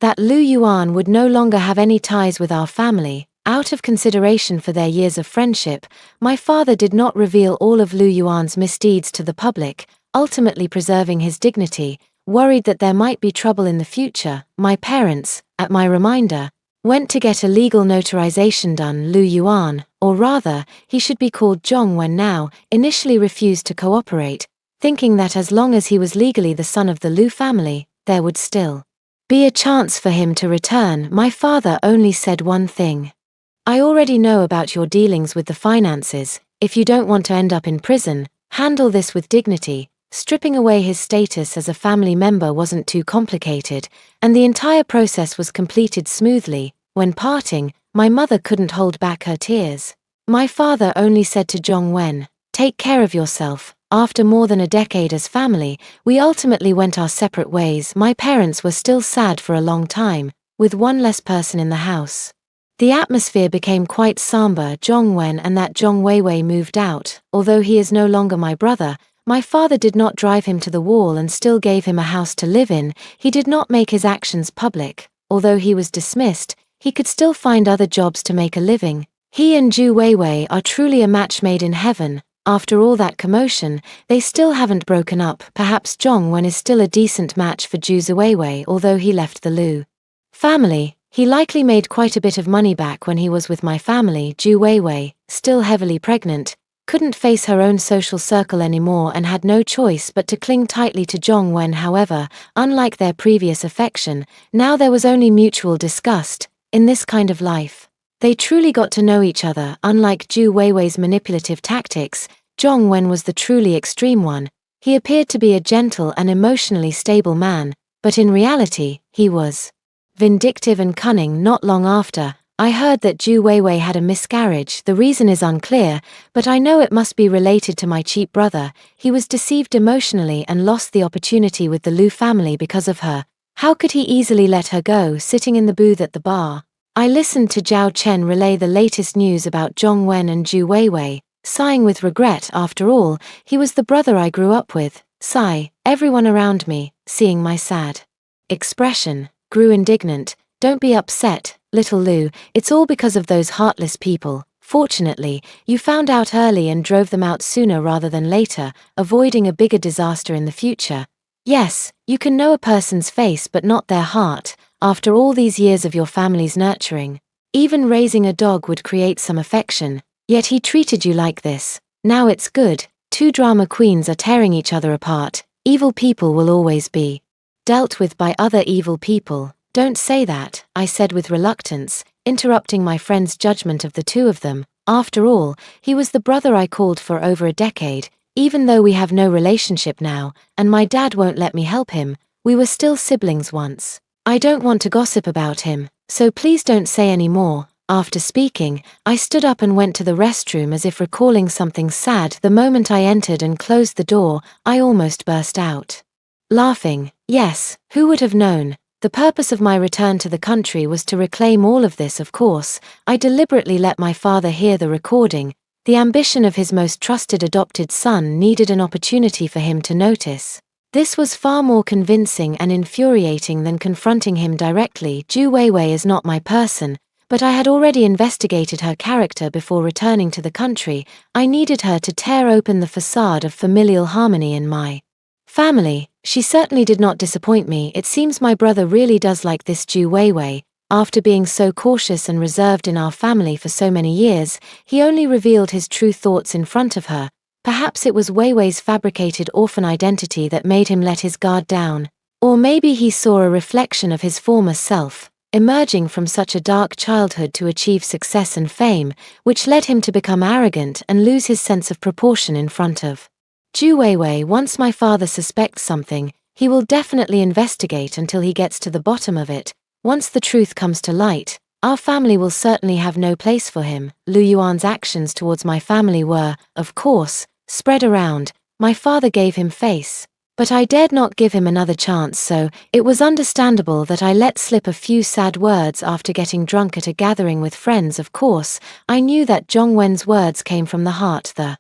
that Lu Yuan would no longer have any ties with our family. Out of consideration for their years of friendship, my father did not reveal all of Lu Yuan's misdeeds to the public, ultimately preserving his dignity. Worried that there might be trouble in the future, my parents, at my reminder, went to get a legal notarization done. Lu Yuan, or rather, he should be called Zhong Wen now, initially refused to cooperate, thinking that as long as he was legally the son of the Lu family, there would still be a chance for him to return. My father only said one thing. "I already know about your dealings with the finances. If you don't want to end up in prison, handle this with dignity." Stripping away his status as a family member wasn't too complicated, and the entire process was completed smoothly. When parting, my mother couldn't hold back her tears. My father only said to Zhong Wen, "Take care of yourself." After more than a decade as family, we ultimately went our separate ways. My parents were still sad for a long time, with one less person in the house. The atmosphere became quite somber. Zhong Wen and that Zhong Weiwei moved out. Although he is no longer my brother, my father did not drive him to the wall and still gave him a house to live in. He did not make his actions public. Although he was dismissed, he could still find other jobs to make a living. He and Zhu Weiwei are truly a match made in heaven. After all that commotion, they still haven't broken up. Perhaps Zhong Wen is still a decent match for Zhu Weiwei. Although he left the Lu family, he likely made quite a bit of money back when he was with my family. Zhu Weiwei, still heavily pregnant, couldn't face her own social circle anymore and had no choice but to cling tightly to Zhong Wen. However, unlike their previous affection, now there was only mutual disgust. In this kind of life, they truly got to know each other. Unlike Zhu Weiwei's manipulative tactics, Zhong Wen was the truly extreme one. He appeared to be a gentle and emotionally stable man, but in reality, he was vindictive and cunning. Not long after, I heard that Zhu Weiwei had a miscarriage. The reason is unclear, but I know it must be related to my cheap brother. He was deceived emotionally and lost the opportunity with the Lu family because of her. How could he easily let her go, sitting in the booth at the bar? I listened to Zhao Chen relay the latest news about Zhong Wen and Zhu Weiwei, sighing with regret. After all, he was the brother I grew up with. Sigh. Everyone around me, seeing my sad expression, grew indignant. Don't be upset, little Lu, it's all because of those heartless people. Fortunately, you found out early and drove them out sooner rather than later, avoiding a bigger disaster in the future. Yes, you can know a person's face but not their heart, after all these years of your family's nurturing. Even raising a dog would create some affection, yet he treated you like this. Now it's good, two drama queens are tearing each other apart. Evil people will always be dealt with by other evil people. Don't say that, I said with reluctance, interrupting my friend's judgment of the two of them. After all, he was the brother I called for over a decade. Even though we have no relationship now, and my dad won't let me help him, we were still siblings once. I don't want to gossip about him, so please don't say any more. After speaking, I stood up and went to the restroom as if recalling something sad. The moment I entered and closed the door, I almost burst out laughing. Yes, who would have known? The purpose of my return to the country was to reclaim all of this. Of course, I deliberately let my father hear the recording. The ambition of his most trusted adopted son needed an opportunity for him to notice. This was far more convincing and infuriating than confronting him directly. Zhu Weiwei is not my person, but I had already investigated her character before returning to the country. I needed her to tear open the facade of familial harmony in my family. She certainly did not disappoint me. It seems my brother really does like this Zhu Weiwei. After being so cautious and reserved in our family for so many years, he only revealed his true thoughts in front of her. Perhaps it was Weiwei's fabricated orphan identity that made him let his guard down. Or maybe he saw a reflection of his former self, emerging from such a dark childhood to achieve success and fame, which led him to become arrogant and lose his sense of proportion in front of Zhu Weiwei. Once my father suspects something, he will definitely investigate until he gets to the bottom of it. Once the truth comes to light, our family will certainly have no place for him. Lu Yuan's actions towards my family were, of course, spread around. My father gave him face, but I dared not give him another chance, so it was understandable that I let slip a few sad words after getting drunk at a gathering with friends. Of course, I knew that Zhong Wen's words came from the heart. The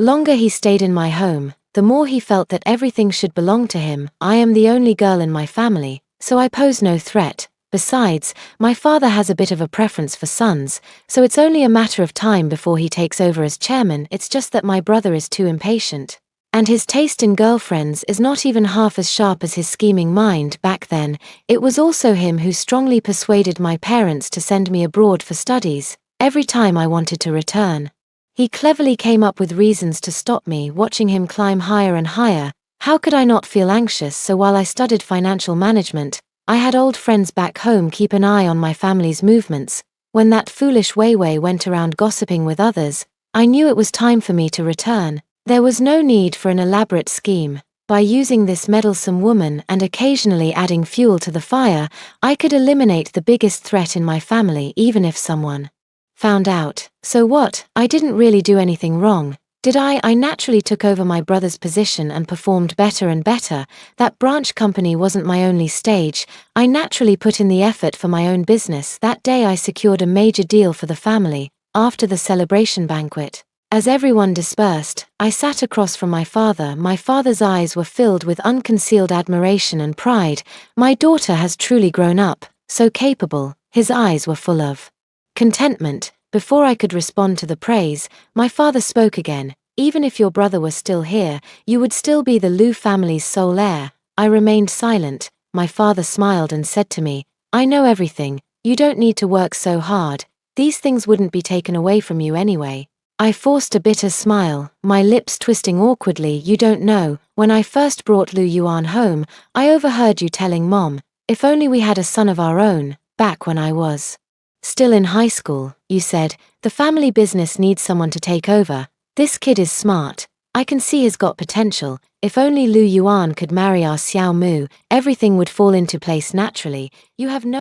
longer he stayed in my home, the more he felt that everything should belong to him. I am the only girl in my family, so I pose no threat. Besides, my father has a bit of a preference for sons, so it's only a matter of time before he takes over as chairman. It's just that my brother is too impatient. And his taste in girlfriends is not even half as sharp as his scheming mind. Back then, it was also him who strongly persuaded my parents to send me abroad for studies, every time I wanted to return. He cleverly came up with reasons to stop me. Watching him climb higher and higher, how could I not feel anxious? So while I studied financial management, I had old friends back home keep an eye on my family's movements. When that foolish Weiwei went around gossiping with others, I knew it was time for me to return. There was no need for an elaborate scheme. By using this meddlesome woman and occasionally adding fuel to the fire, I could eliminate the biggest threat in my family. Even if someone found out, so what? I didn't really do anything wrong, did I? I naturally took over my brother's position and performed better and better. That branch company wasn't my only stage. I naturally put in the effort for my own business. That day I secured a major deal for the family. After the celebration banquet, as everyone dispersed, I sat across from my father. My father's eyes were filled with unconcealed admiration and pride. My daughter has truly grown up, so capable. His eyes were full of contentment. Before I could respond to the praise, my father spoke again. Even if your brother were still here, you would still be the Lu family's sole heir. I remained silent. My father smiled and said to me, I know everything. You don't need to work so hard. These things wouldn't be taken away from you anyway. I forced a bitter smile, my lips twisting awkwardly. You don't know, when I first brought Lu Yuan home, I overheard you telling Mom, if only we had a son of our own. Back when I was still in high school, you said, the family business needs someone to take over. This kid is smart. I can see he's got potential. If only Lu Yuan could marry our Xiao Mu, everything would fall into place naturally. You have no